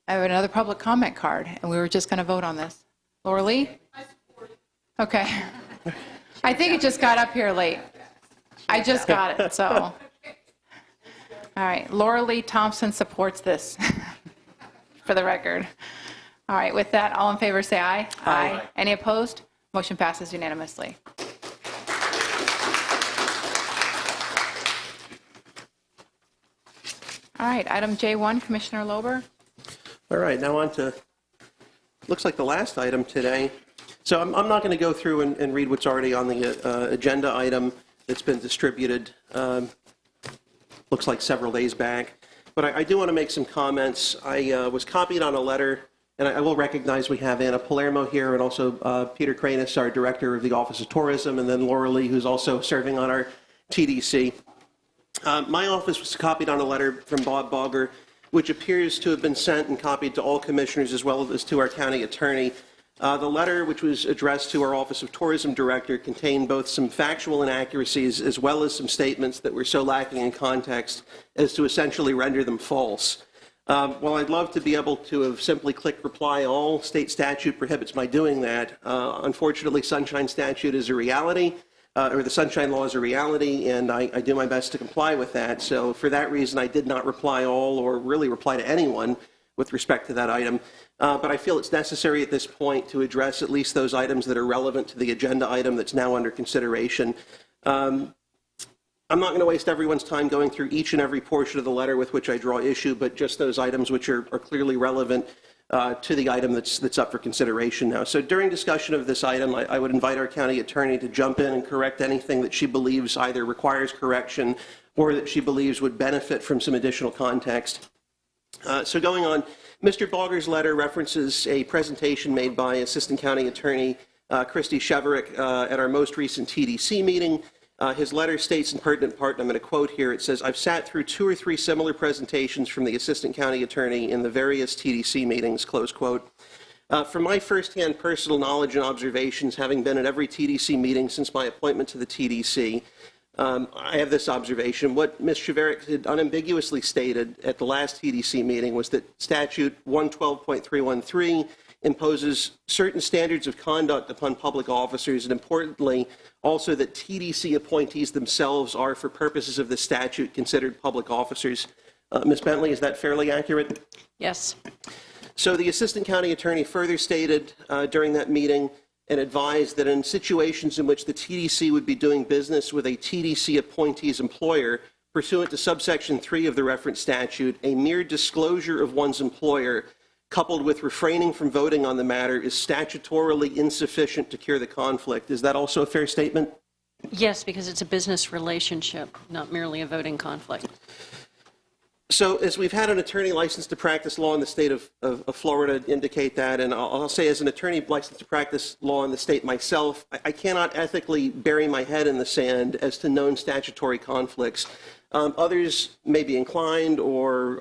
I have another public comment card, and we were just going to vote on this. Laura Lee? Okay. I think it just got up here late. I just got it, so. All right, Laura Lee Thompson supports this, for the record. All right, with that, all in favor say aye. Aye. Any opposed? Motion passes unanimously. All right, item J1, Commissioner Lober. All right, now on to, looks like the last item today. So I'm not going to go through and read what's already on the agenda item that's been distributed, looks like several days back. But I do want to make some comments. I was copied on a letter, and I will recognize we have Anna Palermo here, and also Peter Kranis, our Director of the Office of Tourism, and then Laura Lee, who's also serving on our TDC. My office was copied on a letter from Bob Bogger, which appears to have been sent and copied to all commissioners as well as to our county attorney. The letter, which was addressed to our Office of Tourism Director, contained both some factual inaccuracies as well as some statements that were so lacking in context as to essentially render them false. While I'd love to be able to have simply clicked reply all, state statute prohibits my doing that. Unfortunately, Sunshine Statute is a reality. Or the Sunshine Law is a reality, and I do my best to comply with that. So for that reason, I did not reply all or really reply to anyone with respect to that item. But I feel it's necessary at this point to address at least those items that are relevant to the agenda item that's now under consideration. I'm not going to waste everyone's time going through each and every portion of the letter with which I draw issue, but just those items which are clearly relevant to the item that's up for consideration now. So during discussion of this item, I would invite our county attorney to jump in and correct anything that she believes either requires correction or that she believes would benefit from some additional context. So going on, Mr. Bogger's letter references a presentation made by Assistant County Attorney Christy Cheverick at our most recent TDC meeting. His letter states in pertinent part, and I'm going to quote here, it says, "I've sat through 2 or 3 similar presentations from the Assistant County Attorney in the various TDC meetings," close quote. From my firsthand personal knowledge and observations, having been at every TDC meeting since my appointment to the TDC, I have this observation. What Ms. Cheverick had unambiguously stated at the last TDC meeting was that Statute 112.313 imposes certain standards of conduct upon public officers, and importantly, also that TDC appointees themselves are, for purposes of the statute, considered public officers. Ms. Bentley, is that fairly accurate? Yes. So the Assistant County Attorney further stated during that meeting and advised that in situations in which the TDC would be doing business with a TDC appointee's employer, pursuant to subsection 3 of the reference statute, a mere disclosure of one's employer coupled with refraining from voting on the matter, is statutorily insufficient to cure the conflict. Is that also a fair statement? Yes, because it's a business relationship, not merely a voting conflict. So as we've had an attorney licensed to practice law in the state of Florida indicate that, and I'll say as an attorney licensed to practice law in the state myself, I cannot ethically bury my head in the sand as to known statutory conflicts. Others may be inclined or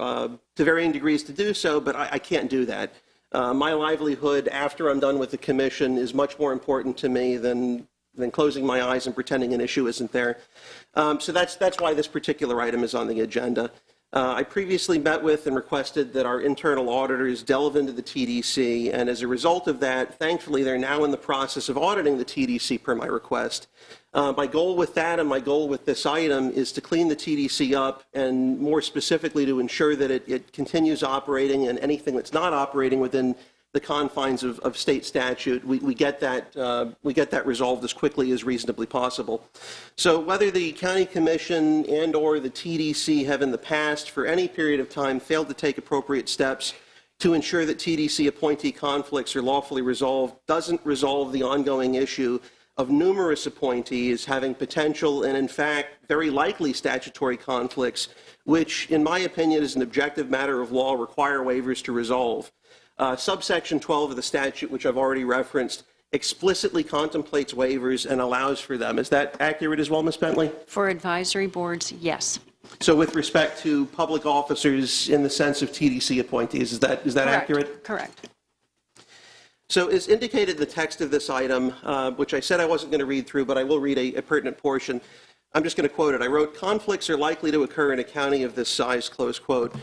to varying degrees to do so, but I can't do that. My livelihood after I'm done with the commission is much more important to me than closing my eyes and pretending an issue isn't there. So that's why this particular item is on the agenda. I previously met with and requested that our internal auditors delve into the TDC, and as a result of that, thankfully, they're now in the process of auditing the TDC per my request. My goal with that and my goal with this item is to clean the TDC up, and more specifically to ensure that it continues operating, and anything that's not operating within the confines of state statute, we get that resolved as quickly as reasonably possible. So whether the county commission and or the TDC have in the past for any period of time failed to take appropriate steps to ensure that TDC appointee conflicts are lawfully resolved doesn't resolve the ongoing issue of numerous appointees having potential and in fact very likely statutory conflicts, which in my opinion as an objective matter of law require waivers to resolve. Subsection 12 of the statute, which I've already referenced, explicitly contemplates waivers and allows for them. Is that accurate as well, Ms. Bentley? For advisory boards, yes. So with respect to public officers in the sense of TDC appointees, is that Correct. accurate? Correct. So as indicated in the text of this item, which I said I wasn't going to read through, but I will read a pertinent portion. I'm just going to quote it. I wrote, "Conflicts are likely to occur in a county of this size," close quote.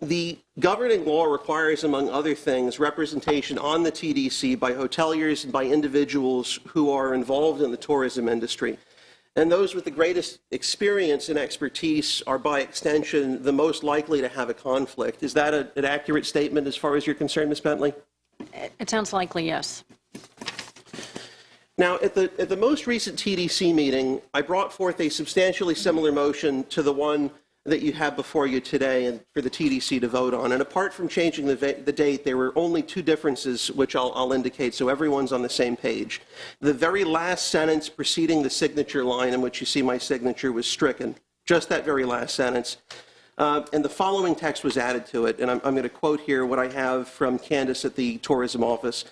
The governing law requires, among other things, representation on the TDC by hoteliers and by individuals who are involved in the tourism industry. And those with the greatest experience and expertise are, by extension, the most likely to have a conflict. Is that an accurate statement as far as you're concerned, Ms. Bentley? It sounds likely, yes. Now, at the most recent TDC meeting, I brought forth a substantially similar motion to the one that you have before you today and for the TDC to vote on. And apart from changing the date, there were only two differences, which I'll indicate so everyone's on the same page. The very last sentence preceding the signature line in which you see my signature was stricken, just that very last sentence. And the following text was added to it, and I'm going to quote here what I have from Candace at the tourism office.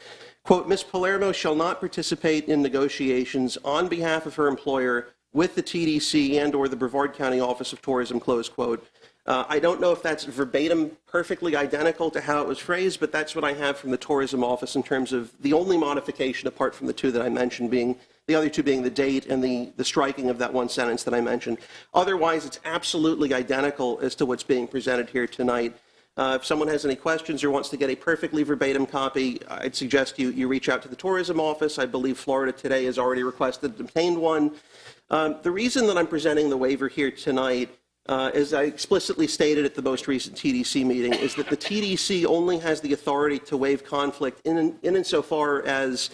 Quote, "Ms. Palermo shall not participate in negotiations on behalf of her employer with the TDC and or the Brevard County Office of Tourism," close quote. I don't know if that's verbatim perfectly identical to how it was phrased, but that's what I have from the tourism office in terms of the only modification apart from the two that I mentioned being, the other two being the date and the striking of that one sentence that I mentioned. Otherwise, it's absolutely identical as to what's being presented here tonight. If someone has any questions or wants to get a perfectly verbatim copy, I'd suggest you reach out to the tourism office. I believe Florida Today has already requested and obtained one. The reason that I'm presenting the waiver here tonight, as I explicitly stated at the most recent TDC meeting, is that the TDC only has the authority to waive conflict insofar as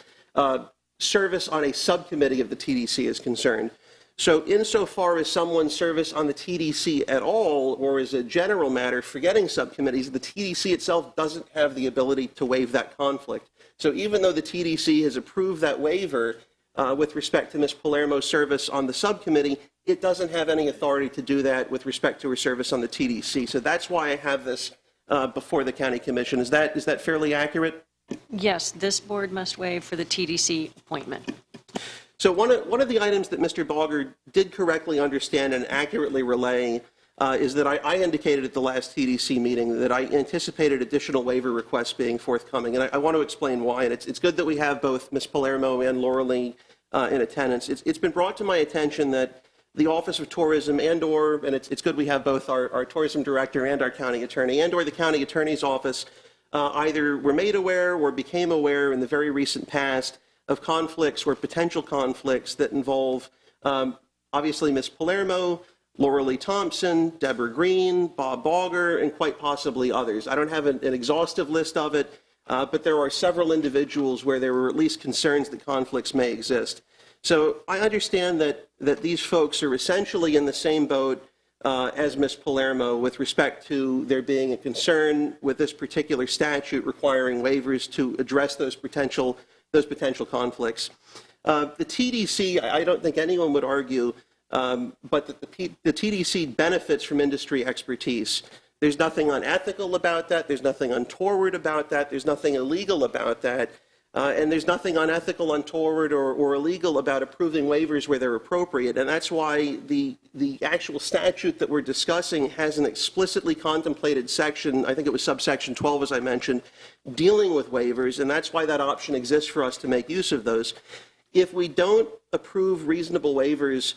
service on a subcommittee of the TDC is concerned. So insofar as someone's service on the TDC at all, or as a general matter, forgetting subcommittees, the TDC itself doesn't have the ability to waive that conflict. So even though the TDC has approved that waiver, with respect to Ms. Palermo's service on the subcommittee, it doesn't have any authority to do that with respect to her service on the TDC. So that's why I have this before the County Commission. Is that fairly accurate? Yes, this board must waive for the TDC appointment. So one of the items that Mr. Bogger did correctly understand and accurately relay is that I indicated at the last TDC meeting that I anticipated additional waiver requests being forthcoming, and I want to explain why. And it's good that we have both Ms. Palermo and Laura Lee in attendance. It's been brought to my attention that the Office of Tourism and it's good we have both our tourism director and our county attorney and or the county attorney's office either were made aware or became aware in the very recent past of conflicts or potential conflicts that involve obviously Ms. Palermo, Laura Lee Thompson, Deborah Green, Bob Bogger, and quite possibly others. I don't have an exhaustive list of it, but there are several individuals where there were at least concerns that conflicts may exist. So I understand that these folks are essentially in the same boat as Ms. Palermo with respect to there being a concern with this particular statute requiring waivers to address those potential conflicts. The TDC, I don't think anyone would argue, but that the TDC benefits from industry expertise. There's nothing unethical about that. There's nothing untoward about that. There's nothing illegal about that. And there's nothing unethical, untoward, or illegal about approving waivers where they're appropriate. And that's why the actual statute that we're discussing has an explicitly contemplated section, I think it was subsection 12, as I mentioned, dealing with waivers. And that's why that option exists for us to make use of those. If we don't approve reasonable waivers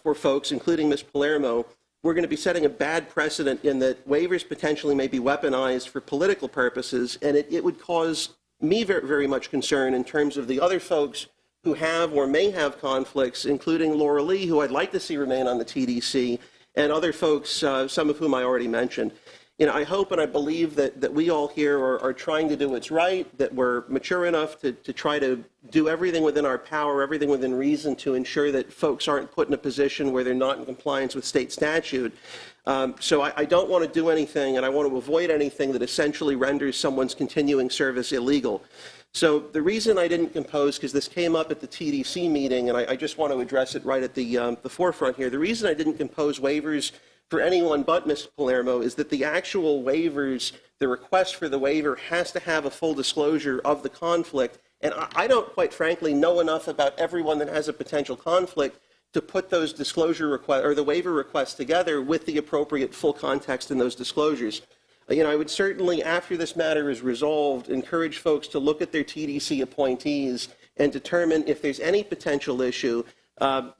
for folks, including Ms. Palermo, we're going to be setting a bad precedent in that waivers potentially may be weaponized for political purposes, and it would cause me very, very much concern in terms of the other folks who have or may have conflicts, including Laura Lee, who I'd like to see remain on the TDC, and other folks, some of whom I already mentioned. I hope and I believe that we all here are trying to do what's right, that we're mature enough to try to do everything within our power, everything within reason to ensure that folks aren't put in a position where they're not in compliance with state statute. So I don't want to do anything, and I want to avoid anything that essentially renders someone's continuing service illegal. So the reason I didn't compose, because this came up at the TDC meeting, and I just want to address it right at the forefront here. The reason I didn't compose waivers for anyone but Ms. Palermo is that the actual waivers, the request for the waiver has to have a full disclosure of the conflict. And I don't, quite frankly, know enough about everyone that has a potential conflict to put those disclosure requests or the waiver requests together with the appropriate full context in those disclosures. I would certainly, after this matter is resolved, encourage folks to look at their TDC appointees and determine if there's any potential issue,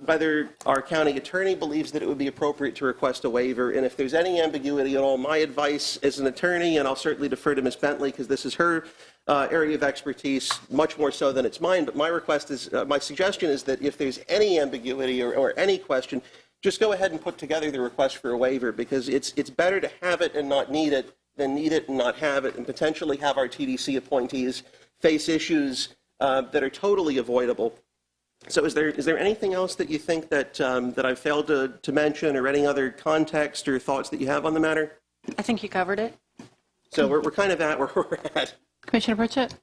whether our county attorney believes that it would be appropriate to request a waiver, and if there's any ambiguity at all, my advice as an attorney, and I'll certainly defer to Ms. Bentley because this is her area of expertise, much more so than it's mine, but my suggestion is that if there's any ambiguity or any question, just go ahead and put together the request for a waiver, because it's better to have it and not need it than need it and not have it, and potentially have our TDC appointees face issues that are totally avoidable. So is there anything else that you think that I've failed to mention, or any other context or thoughts that you have on the matter? I think you covered it. So we're kind of at where we're at. Commissioner Pritchett?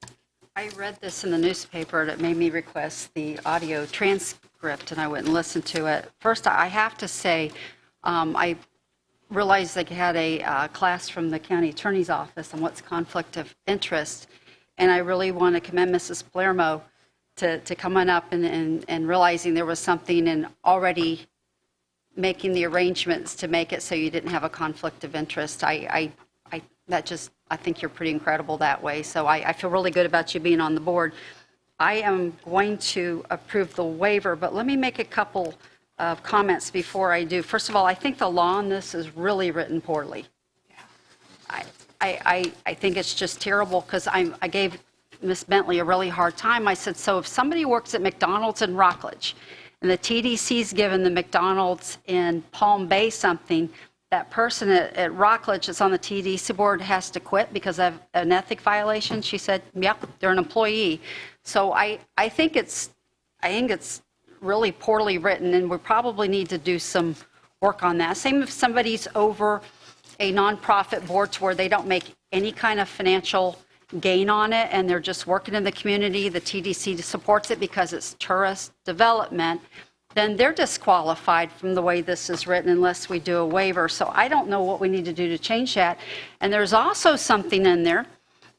I read this in the newspaper, and it made me request the audio transcript, and I wouldn't listen to it. First, I have to say, I realized they had a class from the county attorney's office on what's conflict of interest, and I really want to commend Mrs. Palermo to coming up and realizing there was something and already making the arrangements to make it so you didn't have a conflict of interest. I think you're pretty incredible that way. So I feel really good about you being on the board. I am going to approve the waiver, but let me make a couple of comments before I do. First of all, I think the law on this is really written poorly. I think it's just terrible, because I gave Ms. Bentley a really hard time. I said, so if somebody works at McDonald's in Rockledge and the TDC's given the McDonald's in Palm Bay something, that person at Rockledge that's on the TDC board has to quit because of an ethic violation? She said, yep, they're an employee. So I think it's really poorly written, and we probably need to do some work on that. Same if somebody's over a nonprofit board to where they don't make any kind of financial gain on it, and they're just working in the community, the TDC supports it because it's tourist development, then they're disqualified from the way this is written unless we do a waiver. So I don't know what we need to do to change that. And there's also something in there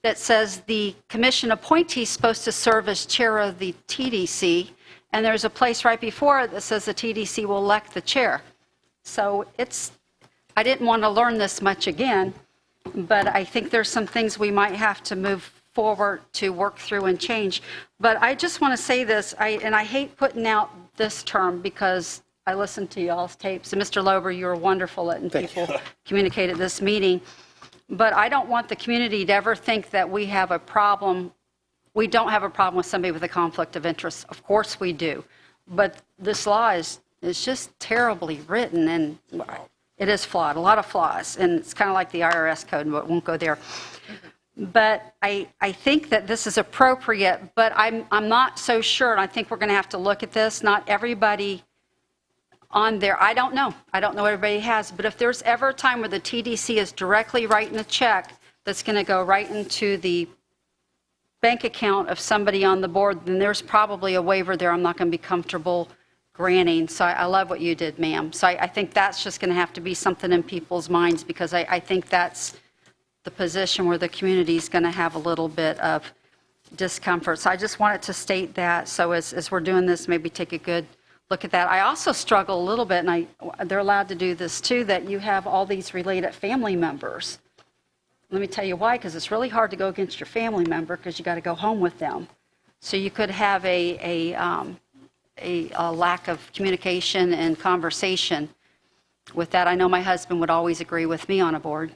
that says the commission appointee is supposed to serve as chair of the TDC, and there's a place right before it that says the TDC will elect the chair. So I didn't want to learn this much again, but I think there's some things we might have to move forward to work through and change. But I just want to say this, and I hate putting out this term because I listened to y'all's tapes, and Mr. Lober, you were wonderful at people communicate at this meeting. But I don't want the community to ever think that we have a problem. We don't have a problem with somebody with a conflict of interest. Of course we do. But this law is just terribly written, and it is flawed, a lot of flaws. And it's kind of like the IRS code, but won't go there. But I think that this is appropriate, but I'm not so sure, and I think we're going to have to look at this. Not everybody on there. I don't know. I don't know what everybody has, but if there's ever a time where the TDC is directly writing a check that's going to go right into the bank account of somebody on the board, then there's probably a waiver there I'm not going to be comfortable granting. So I love what you did, ma'am. So I think that's just going to have to be something in people's minds, because I think that's the position where the community is going to have a little bit of discomfort. So I just wanted to state that. So as we're doing this, maybe take a good look at that. I also struggle a little bit, and they're allowed to do this too, that you have all these related family members. Let me tell you why, because it's really hard to go against your family member because you got to go home with them. So you could have a lack of communication and conversation with that. I know my husband would always agree with me on a board.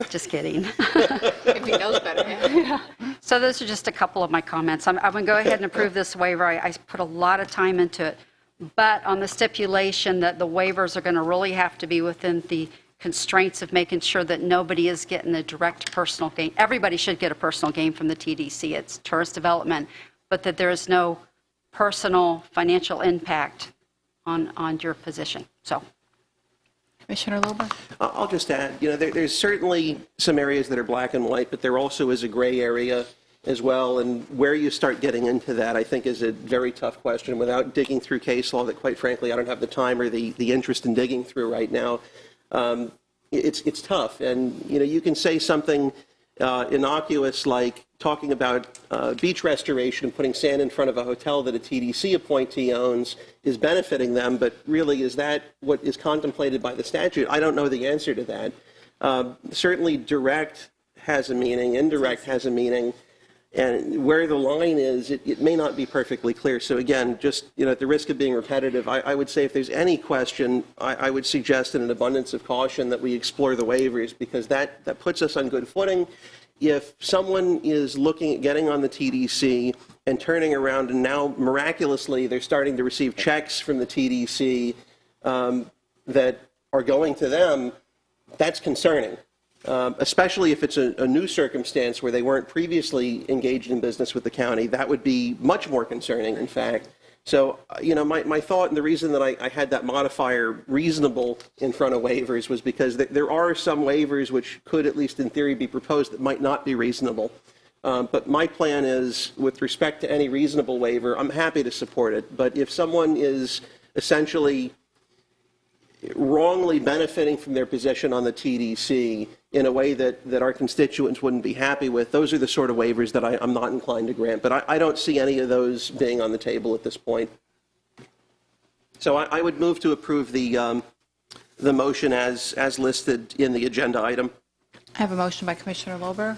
Just kidding. If he knows better. Yeah. So those are just a couple of my comments. I'm going to go ahead and approve this waiver. I put a lot of time into it, but on the stipulation that the waivers are going to really have to be within the constraints of making sure that nobody is getting a direct personal gain. Everybody should get a personal gain from the TDC. It's tourist development, but that there is no personal financial impact on your position. So. Commissioner Lober? I'll just add, there's certainly some areas that are black and white, but there also is a gray area as well. And where you start getting into that, I think, is a very tough question without digging through case law that, quite frankly, I don't have the time or the interest in digging through right now. It's tough. And, you can say something innocuous like talking about beach restoration and putting sand in front of a hotel that a TDC appointee owns is benefiting them, but really, is that what is contemplated by the statute? I don't know the answer to that. Certainly direct has a meaning, indirect has a meaning, and where the line is, it may not be perfectly clear. So again, just at the risk of being repetitive, I would say if there's any question, I would suggest in an abundance of caution that we explore the waivers, because that puts us on good footing. If someone is looking at getting on the TDC and turning around and now miraculously they're starting to receive checks from the TDC that are going to them, that's concerning. Especially if it's a new circumstance where they weren't previously engaged in business with the county. That would be much more concerning, in fact. So, my thought, and the reason that I had that modifier reasonable in front of waivers, was because there are some waivers which could, at least in theory, be proposed that might not be reasonable. But my plan is, with respect to any reasonable waiver, I'm happy to support it. But if someone is essentially wrongly benefiting from their position on the TDC in a way that our constituents wouldn't be happy with, those are the sort of waivers that I'm not inclined to grant. But I don't see any of those being on the table at this point. So I would move to approve the motion as listed in the agenda item. I have a motion by Commissioner Lober.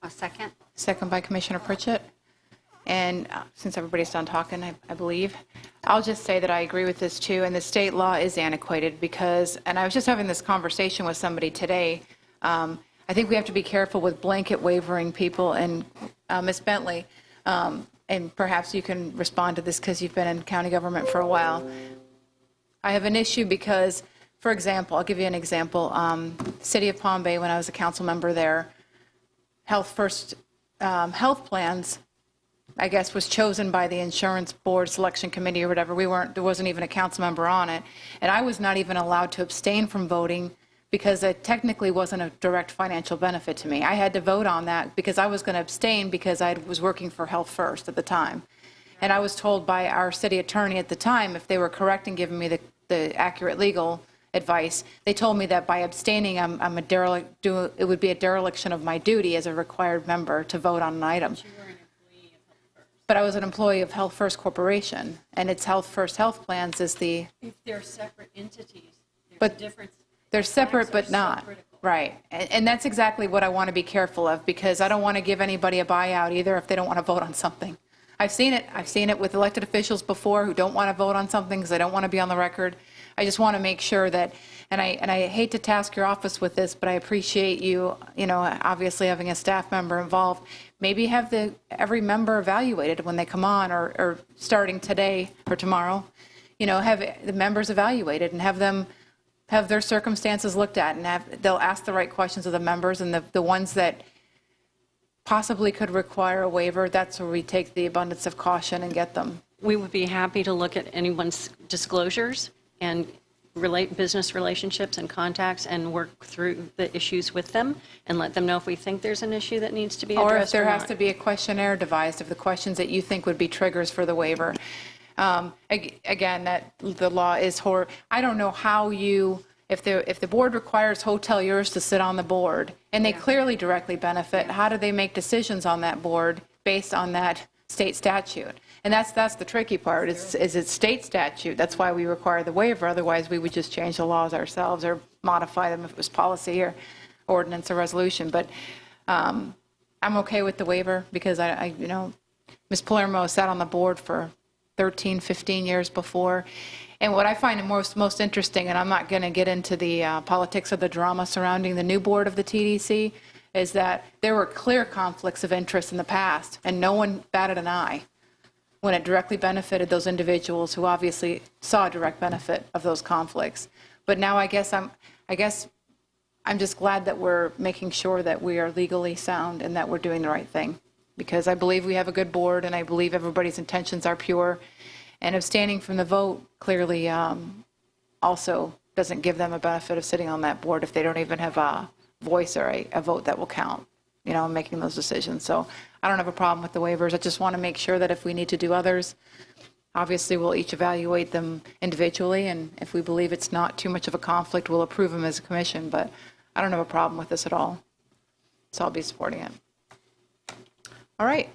A second. Second by Commissioner Pritchett. And since everybody's done talking, I believe, I'll just say that I agree with this too. And the state law is antiquated because, and I was just having this conversation with somebody today, I think we have to be careful with blanket waivering people. And Ms. Bentley, and perhaps you can respond to this because you've been in county government for a while. I have an issue because, for example, I'll give you an example. City of Palm Bay, when I was a council member there, Health First health plans, I guess, was chosen by the insurance board selection committee or whatever. There wasn't even a council member on it. And I was not even allowed to abstain from voting because it technically wasn't a direct financial benefit to me. I had to vote on that because I was going to abstain because I was working for Health First at the time. And I was told by our city attorney at the time, if they were correct in giving me the accurate legal advice, they told me that by abstaining, it would be a dereliction of my duty as a required member to vote on an item. But I was an employee of Health First Corporation, and it's Health First Health Plans is the... If they're separate entities, there's but a difference. They're separate, but So not. critical. Right. And that's exactly what I want to be careful of, because I don't want to give anybody a buyout either if they don't want to vote on something. I've seen it. I've seen it with elected officials before who don't want to vote on something because they don't want to be on the record. I just want to make sure that, and I hate to task your office with this, but I appreciate you, obviously having a staff member involved. Maybe have every member evaluated when they come on, or starting today or tomorrow, have the members evaluated and have their circumstances looked at, and they'll ask the right questions of the members, and the ones that possibly could require a waiver, that's where we take the abundance of caution and get them. we would be happy to look at anyone's disclosures and business relationships and contacts and work through the issues with them and let them know if we think there's an issue that needs to be Or if addressed there or has not. to be a questionnaire devised of the questions that you think would be triggers for the waiver. Again, that the law is I don't know how you, if the board requires hoteliers to sit on the board, and they clearly directly benefit, how do they make decisions on that board based on that state statute? And that's the tricky part, is it's state statute. That's why we require the waiver. Otherwise, we would just change the laws ourselves or modify them if it was policy or ordinance or resolution. But I'm okay with the waiver because Ms. Palermo sat on the board for 13, 15 years before. And what I find most interesting, and I'm not going to get into the politics of the drama surrounding the new board of the TDC, is that there were clear conflicts of interest in the past, and no one batted an eye when it directly benefited those individuals who obviously saw a direct benefit of those conflicts. But now I guess I'm just glad that we're making sure that we are legally sound and that we're doing the right thing, because I believe we have a good board and I believe everybody's intentions are pure. And abstaining from the vote clearly also doesn't give them a benefit of sitting on that board if they don't even have a voice or a vote that will count, in making those decisions. So I don't have a problem with the waivers. I just want to make sure that if we need to do others, obviously we'll each evaluate them individually, and if we believe it's not too much of a conflict, we'll approve them as a commission. But I don't have a problem with this at all, so I'll be supporting it. All right.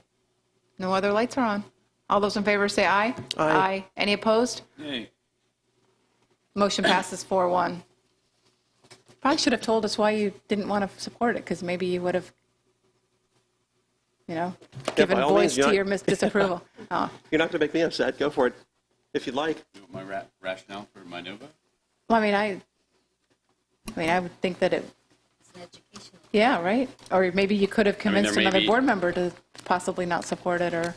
No other lights are on. All those in favor say aye. Aye. Any opposed? Nay. Motion passes 4-1. Probably should have told us why you didn't want to support it, because maybe you would have, given by all voice means, to your disapproval. Oh. You're not going to make me upset. Go for it, if you'd like. You want my rationale for my no vote? Well, I would think that it. Yeah, right. Or maybe you could have convinced there may another be- board member to possibly not support it, or.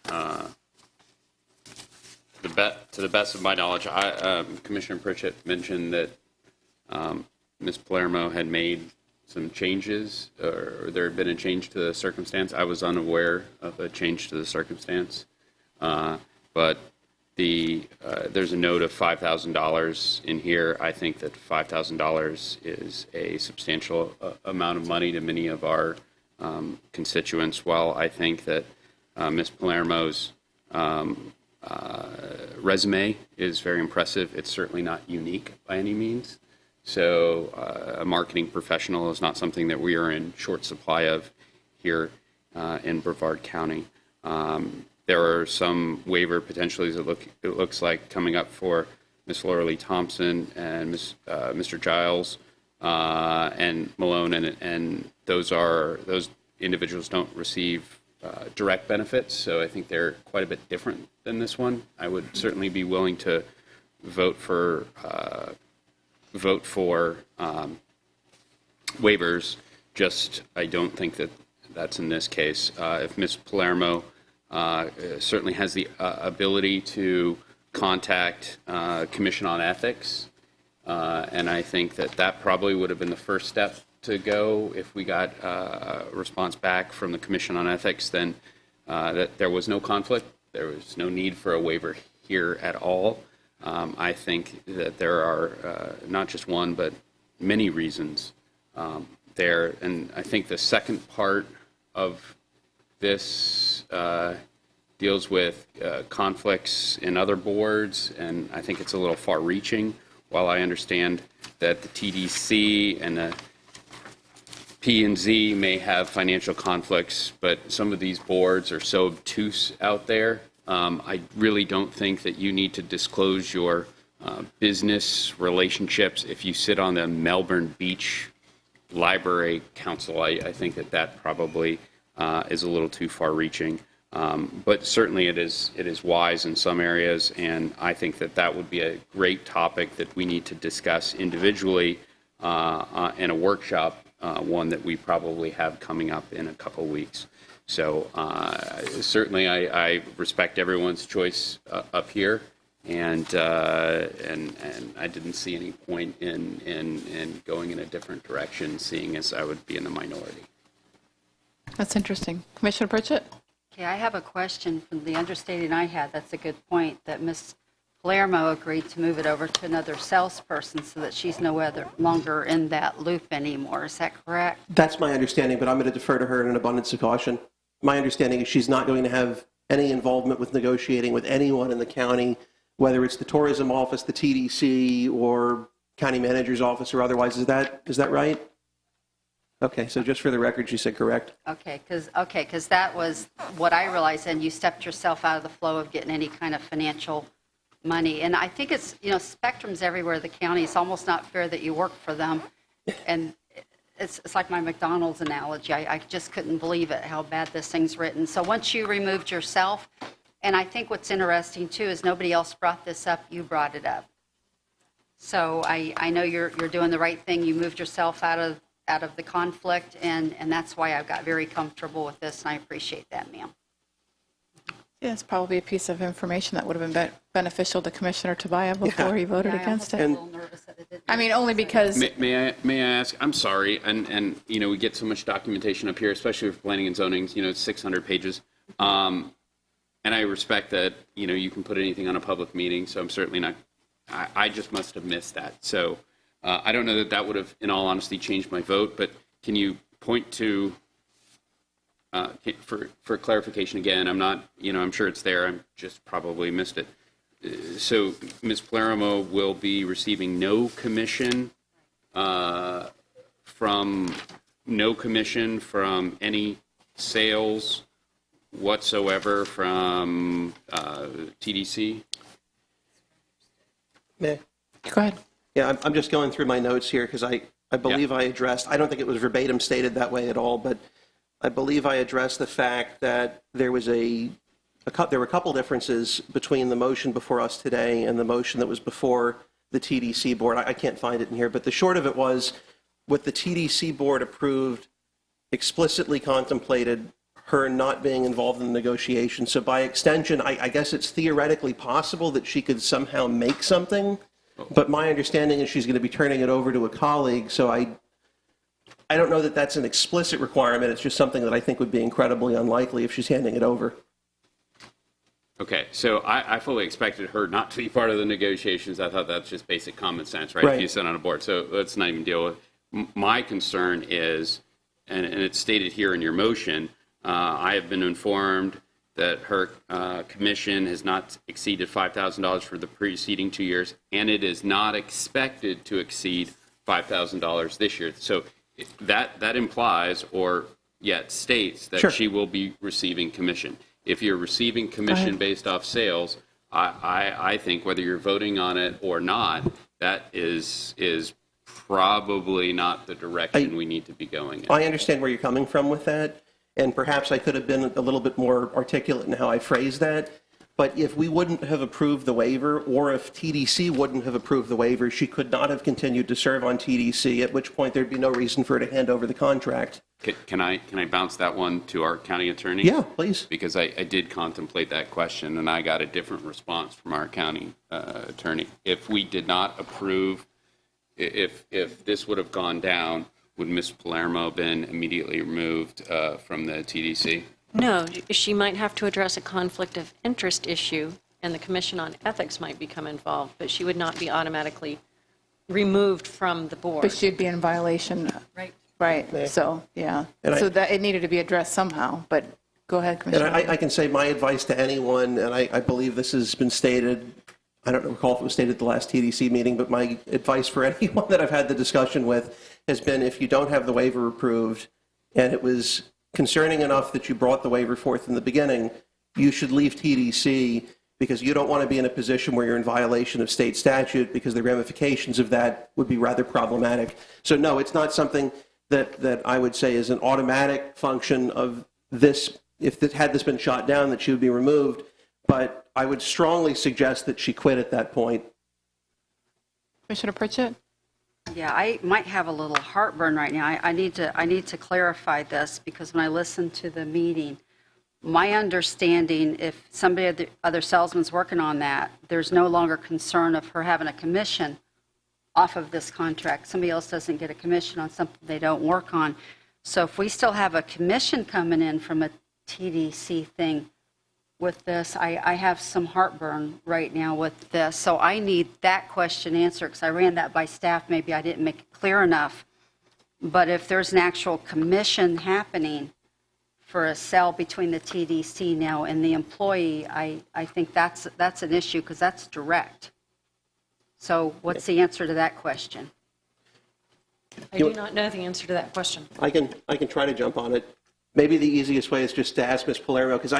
To the best of my knowledge, Commissioner Pritchett mentioned that Ms. Palermo had made some changes, or there had been a change to the circumstance. I was unaware of a change to the circumstance, but there's a note of $5,000 in here. I think that $5,000 is a substantial amount of money to many of our constituents. While I think that Ms. Palermo's resume is very impressive, it's certainly not unique by any means. So a marketing professional is not something that we are in short supply of here in Brevard County. There are some waiver potentials it looks like coming up for Ms. Laura Lee Thompson and Mr. Giles and Malone, and those individuals don't receive direct benefits, so I think they're quite a bit different than this one. I would certainly be willing to vote for waivers. Just I don't think that that's in this case. If Ms. Palermo certainly has the ability to contact Commission on Ethics, and I think that probably would have been the first step to go if we got a response back from the Commission on Ethics, then that there was no conflict, there was no need for a waiver here at all. I think that there are not just one, but many reasons there. And I think the second part of this deals with conflicts in other boards, and I think it's a little far-reaching. While I understand that the TDC and the P&Z may have financial conflicts, but some of these boards are so obtuse out there. I really don't think that you need to disclose your business relationships if you sit on the Melbourne Beach Library Council. I think that probably is a little too far-reaching. But certainly it is wise in some areas, and I think that would be a great topic that we need to discuss individually in a workshop, one that we probably have coming up in a couple weeks. So certainly I respect everyone's choice up here, and I didn't see any point in going in a different direction, seeing as I would be in the minority. That's interesting. Commissioner Pritchett? Okay, I have a question. From the understanding I had, that's a good point, that Ms. Palermo agreed to move it over to another salesperson so that she's no longer in that loop anymore. Is that correct? That's my understanding, but I'm going to defer to her in an abundance of caution. My understanding is she's not going to have any involvement with negotiating with anyone in the county, whether it's the tourism office, the TDC, or county manager's office or otherwise. Is that right? Okay, so just for the record, she said correct. Okay, because that was what I realized, and you stepped yourself out of the flow of getting any kind of financial money. And I think it's, Spectrum's everywhere in the county. It's almost not fair that you work for them. And it's like my McDonald's analogy. I just couldn't believe it, how bad this thing's written. So once you removed yourself, and I think what's interesting too is nobody else brought this up, you brought it up. So I know you're doing the right thing. You moved yourself out of the conflict, and that's why I got very comfortable with this, and I appreciate that, ma'am. Yeah, it's probably a piece of information that would have been beneficial to Commissioner Tobias before he voted against it. I mean, only because... May I ask? I'm sorry, and we get so much documentation up here, especially for planning and zoning. It's 600 pages, and I respect that. You can put anything on a public meeting, so I'm certainly not. I just must have missed that. So I don't know that would have, in all honesty, changed my vote. But can you point to? For clarification again, I'm not. I'm sure it's there. I'm just probably missed it. So Ms. Palermo will be receiving no commission from any sales whatsoever from TDC? May I? Go ahead. Yeah, I'm just going through my notes here because I believe I addressed, I don't think it was verbatim stated that way at all, but I believe I addressed the fact that there was there were a couple differences between the motion before us today and the motion that was before the TDC board. I can't find it in here, but the short of it was what the TDC board approved explicitly contemplated her not being involved in the negotiation. So by extension, I guess it's theoretically possible that she could somehow make something, but my understanding is she's going to be turning it over to a colleague. So I don't know that that's an explicit requirement. It's just something that I think would be incredibly unlikely if she's handing it over. Okay, so I fully expected her not to be part of the negotiations. I thought that's just basic common sense, right? Right. If you sit on a board. So let's not even deal with my concern is, and it's stated here in your motion, I have been informed that her commission has not exceeded $5,000 for the preceding 2 years, and it is not expected to exceed $5,000 this year. So that implies, or yet states, that Sure. she will be receiving commission. If you're receiving commission based off sales, I think whether you're voting on it or not, that is probably not the direction we need to be going in. I understand where you're coming from with that, and perhaps I could have been a little bit more articulate in how I phrased that. But if we wouldn't have approved the waiver, or if TDC wouldn't have approved the waiver, she could not have continued to serve on TDC, at which point there'd be no reason for her to hand over the contract. Can I bounce that one to our county attorney? Yeah, please. Because I did contemplate that question, and I got a different response from our county attorney. If we did not approve, if this would have gone down, would Ms. Palermo have been immediately removed from the TDC? No, she might have to address a conflict of interest issue, and the Commission on Ethics might become involved, but she would not be automatically removed from the board. But she'd be in violation. Right. Right, so, yeah. And So that it needed to be addressed somehow, but go ahead, And Commissioner. I can say my advice to anyone, and I believe this has been stated, I don't recall if it was stated at the last TDC meeting, but my advice for anyone that I've had the discussion with has been, if you don't have the waiver approved, and it was concerning enough that you brought the waiver forth in the beginning, you should leave TDC, because you don't want to be in a position where you're in violation of state statute, because the ramifications of that would be rather problematic. So no, it's not something that I would say is an automatic function of this. If had this been shot down, that she would be removed, but I would strongly suggest that she quit at that point. Commissioner Pritchett? Yeah, I might have a little heartburn right now. I need to clarify this, because when I listened to the meeting, my understanding, if somebody of the other salesman's working on that, there's no longer concern of her having a commission off of this contract. Somebody else doesn't get a commission on something they don't work on. So if we still have a commission coming in from a TDC thing with this. I have some heartburn right now with this, so I need that question answered, because I ran that by staff. Maybe I didn't make it clear enough. But if there's an actual commission happening for a sale between the TDC now and the employee, I think that's an issue, because that's direct. So what's the answer to that question? I do not know the answer to that question. I can try to jump on it. Maybe the easiest way is just to ask Ms. Palermo, because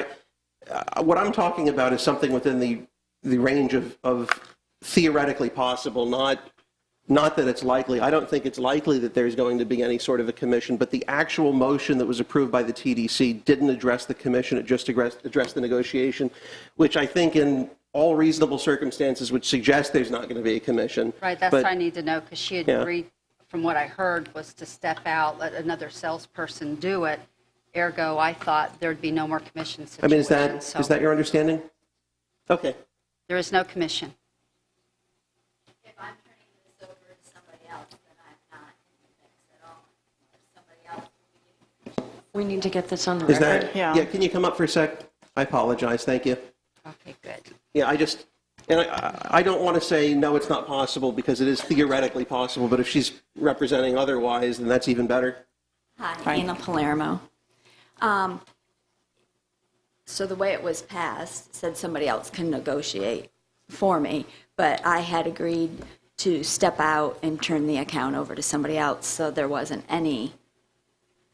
what I'm talking about is something within the range of theoretically possible, not that it's likely. I don't think it's likely that there's going to be any sort of a commission, but the actual motion that was approved by the TDC didn't address the commission, it just addressed the negotiation, which I think in all reasonable circumstances would suggest there's not going to be a commission. Right, that's what I need to know, because she had Yeah. agreed, from what I heard, was to step out, let another salesperson do it. Ergo, I thought there'd be no more commission I mean, situations. is that your understanding? Okay. There is no commission. If I'm turning this over to somebody else, then I'm not in the mix at all. If somebody else will be getting We need to get this on the Is record. that, yeah, can you come up for a sec? I apologize, thank you. Okay, good. Yeah, I don't want to say, no, it's not possible, because it is theoretically possible, but if she's representing otherwise, then that's even better. Hi, Anna Palermo. So the way it was passed said somebody else can negotiate for me, but I had agreed to step out and turn the account over to somebody else, so there wasn't any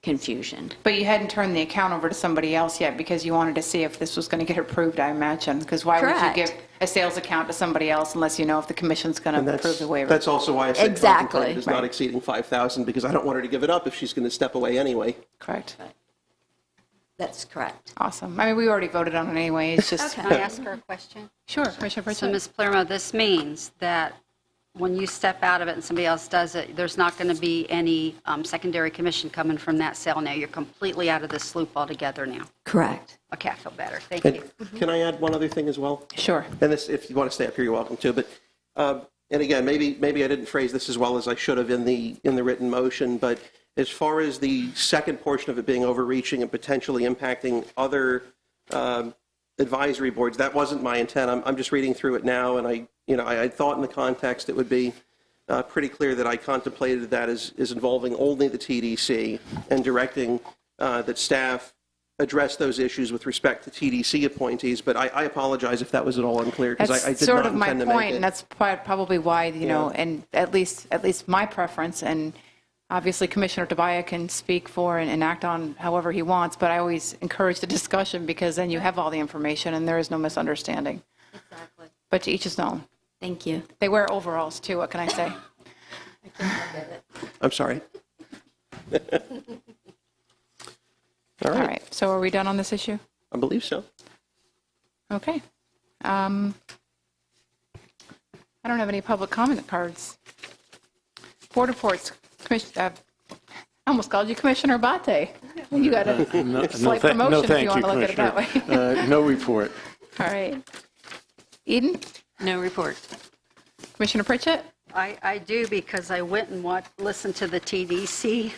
confusion. But you hadn't turned the account over to somebody else yet because you wanted to see if this was going to get approved, I imagine. Because why would Correct. you give a sales account to somebody else unless you know if the commission's going to approve the waiver? That's also why I said Exactly. contemplated is not exceeding 5,000, because I don't want her to give it up if she's going to step away anyway. Correct. That's correct. Awesome. I mean, we already voted on it anyway. It's just. Can I ask her a question? Sure, Commissioner Pritchett. So, Ms. Palermo, this means that when you step out of it and somebody else does it, there's not going to be any secondary commission coming from that sale now. You're completely out of this loop altogether now. Correct. Okay, I feel better. Thank And you. can I add one other thing as well? Sure. And this, if you want to stay up here, you're welcome to. But and again, maybe I didn't phrase this as well as I should have in the written motion. But as far as the second portion of it being overreaching and potentially impacting other advisory boards, that wasn't my intent. I'm just reading through it now, and I thought in the context it would be pretty clear that I contemplated that as involving only the TDC and directing that staff address those issues with respect to TDC appointees. But I apologize if that was at all unclear, because I did sort not of my intend to make point, it. and that's probably why, and at least my preference, and obviously Commissioner Tabaya can speak for and act on however he wants, but I always encourage the discussion, because then you have all the information and there is no misunderstanding. Exactly. But to each his own. Thank you. They wear overalls too, what can I say? I'm sorry. All right, so are we done on this issue? I believe so. Okay. I don't have any public comment cards. Board reports. I almost called you Commissioner Bate. You got a slight promotion if you want to look at it that way. No report. All right. Eden? No report. Commissioner Pritchett? I do, because I went and listened to the TDC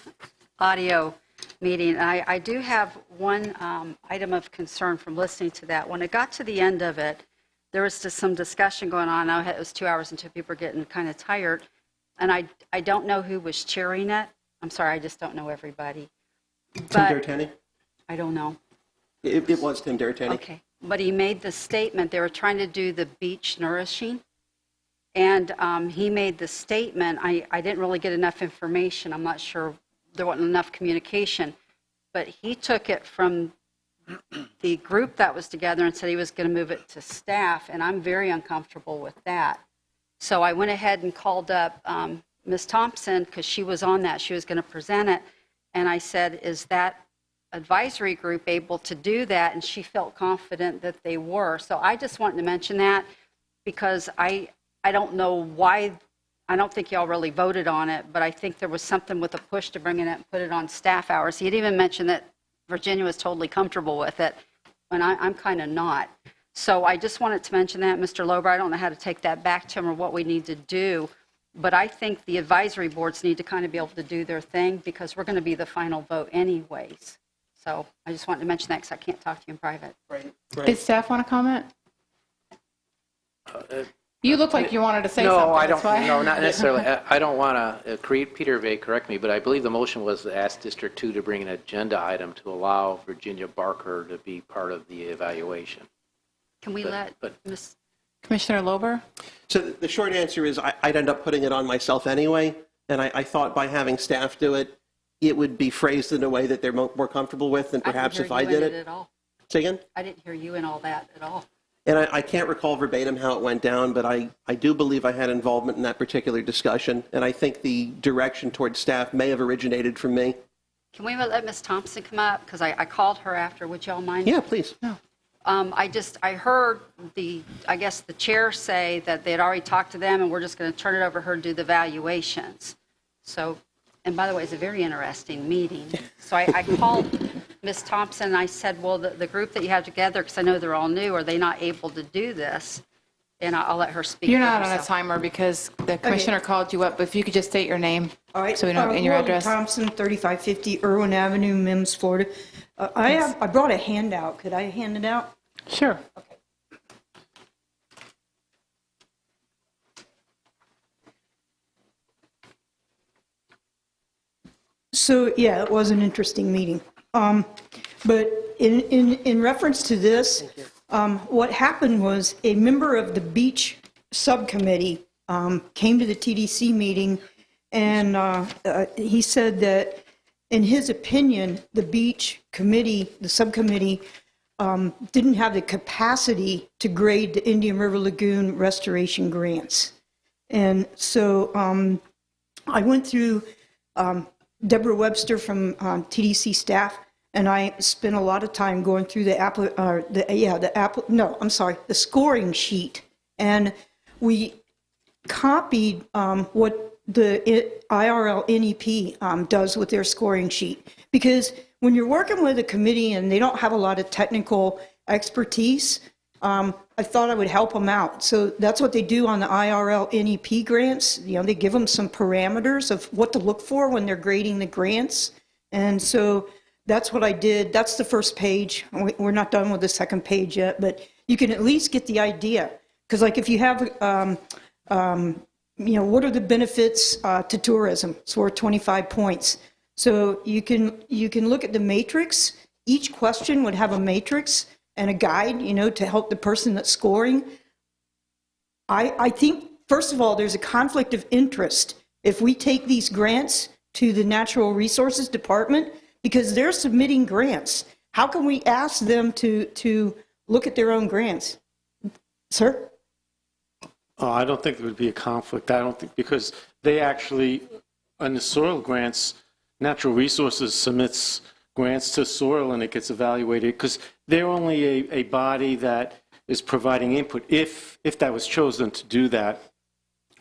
audio meeting. I do have one item of concern from listening to that. When it got to the end of it, there was just some discussion going on. It was 2 hours until people were getting kind of tired. And I don't know who was chairing it. I'm sorry, I just don't know everybody. Tim But D'Artagnan? I don't know. It was Tim D'Artagnan. Okay. But he made the statement, they were trying to do the beach nourishing. And he made the statement, I didn't really get enough information. I'm not sure, there wasn't enough communication. But he took it from the group that was together and said he was going to move it to staff. And I'm very uncomfortable with that. So I went ahead and called up Ms. Thompson, because she was on that. She was going to present it. And I said, is that advisory group able to do that? And she felt confident that they were. So I just wanted to mention that, because I don't know why, I don't think y'all really voted on it, but I think there was something with a push to bring it in and put it on staff hours. He had even mentioned that Virginia was totally comfortable with it, and I'm kind of not. So I just wanted to mention that, Mr. Lober. I don't know how to take that back to him or what we need to do, but I think the advisory boards need to kind of be able to do their thing, because we're going to be the final vote anyways. So I just wanted to mention that because I can't talk to you in private. Did staff want to comment? You look like you wanted to say something. No, I don't. That's why. No, not necessarily. I don't want to create. Peter may correct me, but I believe the motion was to ask District 2 to bring an agenda item to allow Virginia Barker to be part of the evaluation. Can we let Ms. Commissioner Lober? So the short answer is I'd end up putting it on myself anyway, and I thought by having staff do it, it would be phrased in a way that they're more comfortable with than perhaps if I did it. At all. Say again? I didn't hear you in all that at all. And I can't recall verbatim how it went down, but I do believe I had involvement in that particular discussion, and I think the direction towards staff may have originated from me. Can we let Ms. Thompson come up? Because I called her after. Would y'all mind? Yeah, please. No. I heard I guess the chair say that they had already talked to them and we're just going to turn it over to her to do the valuations. So, and by the way, it's a very interesting meeting. So I called Ms. Thompson and I said, well, the group that you have together, because I know they're all new, are they not able to do this? And I'll let her speak. You're for not on a herself. timer because the commissioner called you up, but if you could just state your name. All right. So we know, and your Lori address. Thompson, 3550 Irwin Avenue, Mims, Florida. I brought a handout. Could I hand it out? Sure. So, yeah, it was an interesting meeting. But in reference to this, what happened was a member of the beach subcommittee came to the TDC meeting, and he said that, in his opinion, the beach committee, the subcommittee, didn't have the capacity to grade the Indian River Lagoon restoration grants. And so I went through Deborah Webster from TDC staff, and I spent a lot of time going through the scoring sheet, and we copied what the IRL NEP does with their scoring sheet. Because when you're working with a committee and they don't have a lot of technical expertise, I thought I would help them out. So that's what they do on the IRL NEP grants. You know, they give them some parameters of what to look for when they're grading the grants. And so that's what I did. That's the first page. We're not done with the second page yet, but you can at least get the idea. Because like if you have, what are the benefits to tourism? So we're 25 points. So you can look at the matrix. Each question would have a matrix and a guide, to help the person that's scoring. I think, first of all, there's a conflict of interest if we take these grants to the Natural Resources Department, because they're submitting grants. How can we ask them to look at their own grants? Sir? I don't think there would be a conflict. I don't think, because they actually, on the soil grants, Natural Resources submits grants to soil and it gets evaluated, because they're only a body that is providing input. If that was chosen to do that,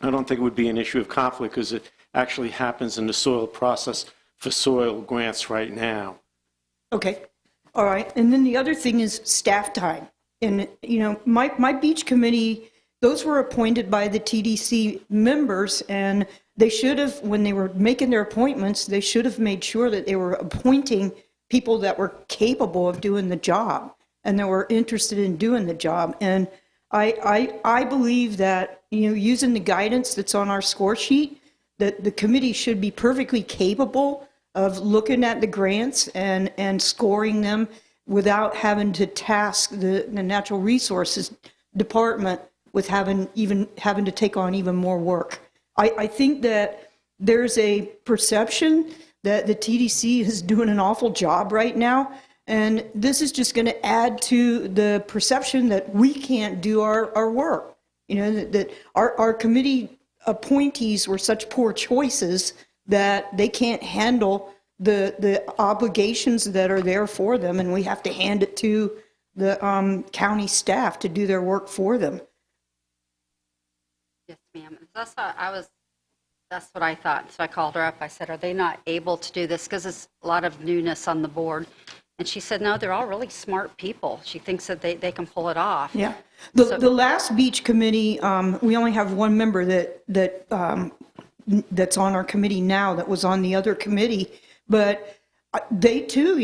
I don't think it would be an issue of conflict, because it actually happens in the soil process for soil grants right now. Okay. All right. And then the other thing is staff time. And, my beach committee, those were appointed by the TDC members, and they should have, when they were making their appointments, they should have made sure that they were appointing people that were capable of doing the job and that were interested in doing the job. And I believe that, using the guidance that's on our score sheet, that the committee should be perfectly capable of looking at the grants and scoring them without having to task the Natural Resources Department with having to take on even more work. I think that there's a perception that the TDC is doing an awful job right now, and this is just going to add to the perception that we can't do our work. That our committee appointees were such poor choices that they can't handle the obligations that are there for them, and we have to hand it to the county staff to do their work for them. Yes, ma'am. That's what I thought. So I called her up. I said, are they not able to do this? Because it's a lot of newness on the board. And she said, no, they're all really smart people. She thinks that they can pull it off. Yeah. The last beach committee, we only have one member that's on our committee now that was on the other committee. But They too,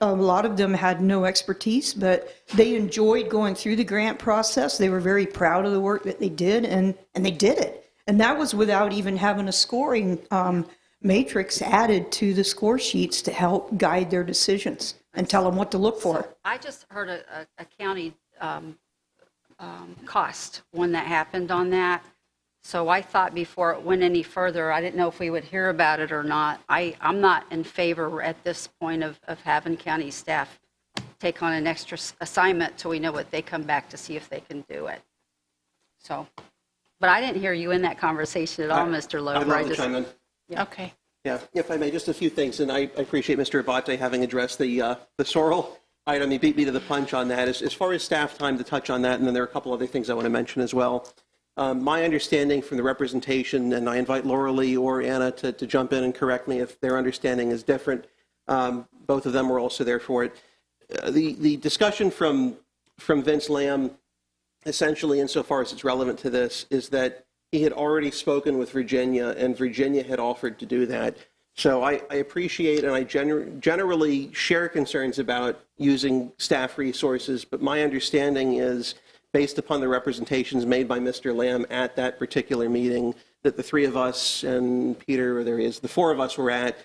a lot of them had no expertise, but they enjoyed going through the grant process. They were very proud of the work that they did, and they did it. And that was without even having a scoring matrix added to the score sheets to help guide their decisions and tell them what to look for. I just heard a county cost when that happened on that. So I thought before it went any further, I didn't know if we would hear about it or not. I'm not in favor at this point of having county staff take on an extra assignment till we know what they come back to see if they can do it. So, but I didn't hear you in that conversation at all, Mr. Loeb. I would love to chime in. Yeah. Okay. Yeah, if I may, just a few things, and I appreciate Mr. Abate having addressed the sorrel item. He beat me to the punch on that. As far as staff time, to touch on that, and then there are a couple other things I want to mention as well. My understanding from the representation, and I invite Laura Lee or Anna to jump in and correct me if their understanding is different. Both of them were also there for it. The discussion from Vince Lamb, essentially insofar as it's relevant to this, is that he had already spoken with Virginia, and Virginia had offered to do that. So I appreciate and I generally share concerns about using staff resources, but my understanding is, based upon the representations made by Mr. Lamb at that particular meeting, that the three of us and Peter, or there he is, the four of us were at,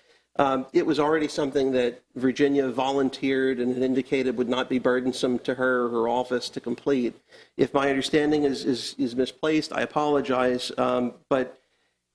it was already something that Virginia volunteered and had indicated would not be burdensome to her or her office to complete. If my understanding is misplaced, I apologize, but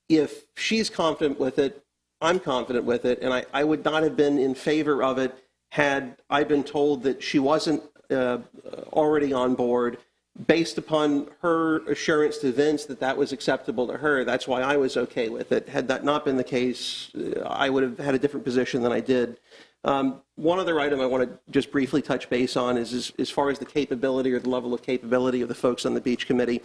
if she's confident with it, I'm confident with it, and I would not have been in favor of it had I been told that she wasn't already on board. Based upon her assurance to Vince that that was acceptable to her, that's why I was okay with it. Had that not been the case, I would have had a different position than I did. One other item I want to just briefly touch base on is as far as the capability or the level of capability of the folks on the beach committee.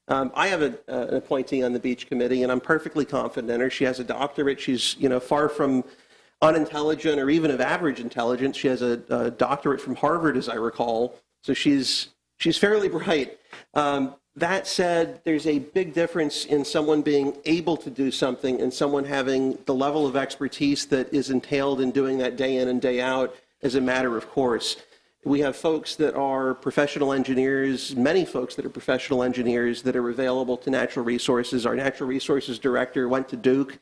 I have an appointee on the beach committee, and I'm perfectly confident in her. She has a doctorate. She's far from unintelligent or even of average intelligence. She has a doctorate from Harvard, as I recall. So she's fairly bright. That said, there's a big difference in someone being able to do something and someone having the level of expertise that is entailed in doing that day in and day out as a matter of course. We have folks that are professional engineers, many folks that are professional engineers that are available to natural resources. Our natural resources director went to Duke.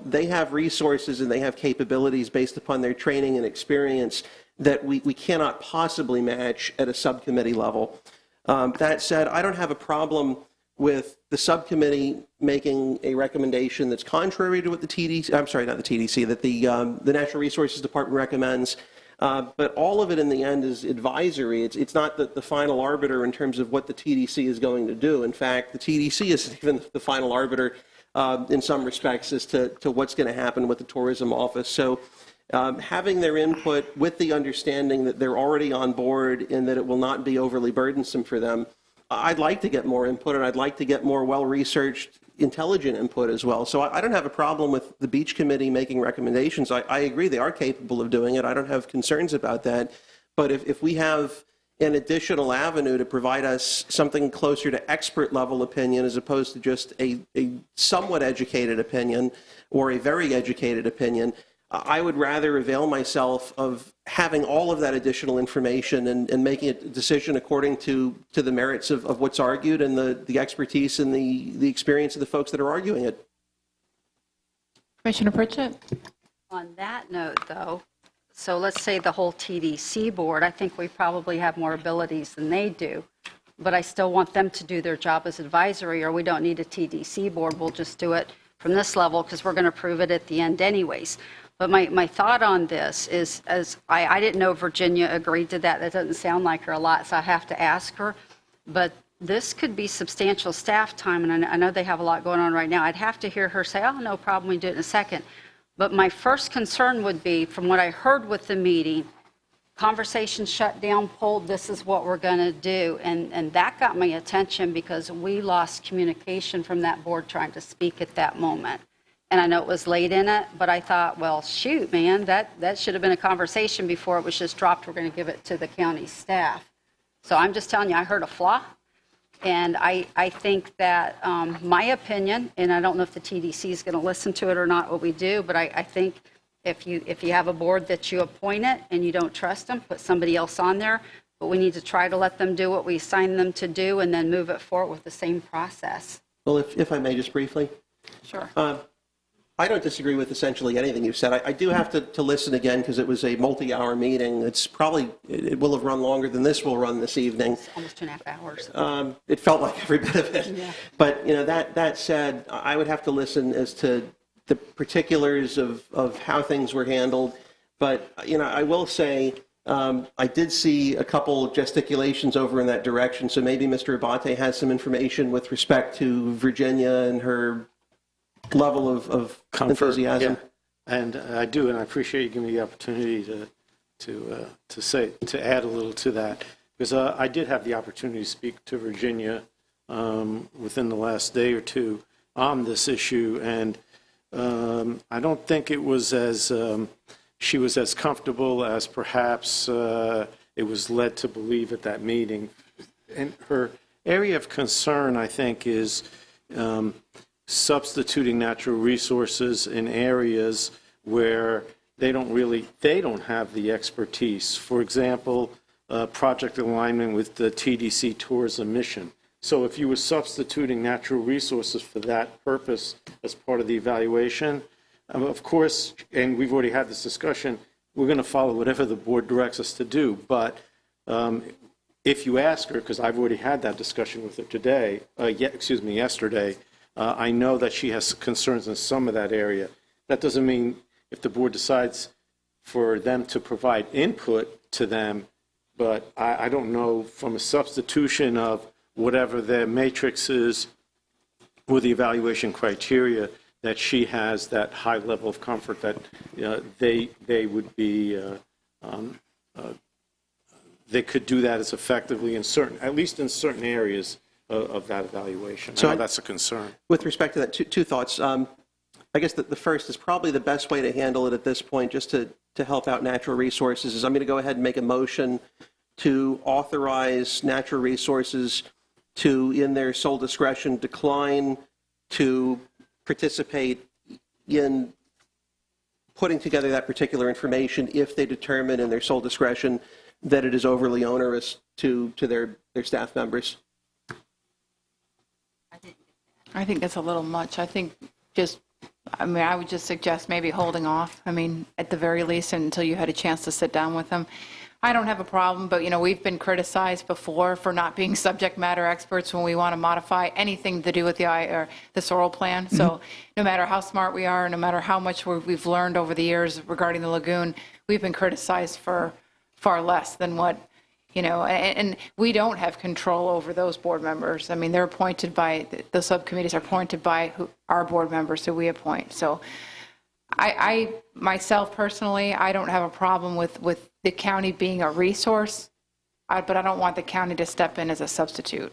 They have resources and they have capabilities based upon their training and experience that we cannot possibly match at a subcommittee level. That said, I don't have a problem with the subcommittee making a recommendation that's contrary to what the TDC, I'm sorry, not the TDC, that the Natural Resources Department recommends. But all of it in the end is advisory. It's not the final arbiter in terms of what the TDC is going to do. In fact, the TDC is even the final arbiter in some respects as to what's going to happen with the tourism office. So having their input with the understanding that they're already on board and that it will not be overly burdensome for them, I'd like to get more input, and I'd like to get more well-researched, intelligent input as well. So I don't have a problem with the beach committee making recommendations. I agree they are capable of doing it. I don't have concerns about that. But if we have an additional avenue to provide us something closer to expert level opinion as opposed to just a somewhat educated opinion or a very educated opinion, I would rather avail myself of having all of that additional information and making a decision according to the merits of what's argued and the expertise and the experience of the folks that are arguing it. Commissioner Pritchett? On that note, though, so let's say the whole TDC board, I think we probably have more abilities than they do, but I still want them to do their job as advisory, or we don't need a TDC board. We'll just do it from this level because we're going to prove it at the end anyways. But my thought on this is, as I didn't know Virginia agreed to that. That doesn't sound like her a lot, so I have to ask her. But this could be substantial staff time, and I know they have a lot going on right now. I'd have to hear her say, oh, no problem, we can do it in a second. But my first concern would be, from what I heard with the meeting, conversation shut down, pulled, this is what we're going to do. And that got my attention because we lost communication from that board trying to speak at that moment. And I know it was late in it, but I thought, well, shoot, man, that should have been a conversation before it was just dropped. We're going to give it to the county staff. So I'm just telling you, I heard a flaw. And I think that my opinion, and I don't know if the TDC is going to listen to it or not, what we do, but I think If you have a board that you appoint it and you don't trust them, put somebody else on there. But we need to try to let them do what we assign them to do and then move it forward with the same process. Well, if I may just briefly. Sure. I don't disagree with essentially anything you've said. I do have to listen again because it was a multi-hour meeting. It will have run longer than this will run this evening. It's almost 2.5 hours. It felt like every bit of it. Yeah. But, that said, I would have to listen as to the particulars of how things were handled. But, I will say, I did see a couple gesticulations over in that direction. So maybe Mr. Abate has some information with respect to Virginia and her level of Comfort, enthusiasm. yeah. And I do, and I appreciate you giving me the opportunity to add a little to that, because I did have the opportunity to speak to Virginia within the last day or two on this issue, and I don't think it was as she was as comfortable as perhaps it was led to believe at that meeting. And her area of concern, I think, is substituting natural resources in areas where they don't have the expertise. For example, project alignment with the TDC tourism mission. So if you were substituting natural resources for that purpose as part of the evaluation, of course, and we've already had this discussion, we're going to follow whatever the board directs us to do. But if you ask her, because I've already had that discussion with her yesterday, I know that she has concerns in some of that area. That doesn't mean if the board decides for them to provide input to them, but I don't know from a substitution of whatever their matrix is or the evaluation criteria that she has that high level of comfort that they would be, they could do that as effectively at least in certain areas of that evaluation. So I know that's a concern. With respect to that, two thoughts. I guess that the first is probably the best way to handle it at this point, just to help out natural resources, is I'm going to go ahead and make a motion to authorize natural resources to, in their sole discretion, decline to participate in putting together that particular information if they determine in their sole discretion that it is overly onerous to their staff members. I think that's a little much. I think I would just suggest maybe holding off. At the very least, until you had a chance to sit down with them. I don't have a problem, but, we've been criticized before for not being subject matter experts when we want to modify anything to do with the soil plan. Mm-hmm. So no matter how smart we are, no matter how much we've learned over the years regarding the lagoon, we've been criticized for far less than what, and we don't have control over those board members. They're appointed by, the subcommittees are appointed by our board members who we appoint. So I myself personally, I don't have a problem with the county being a resource, but I don't want the county to step in as a substitute.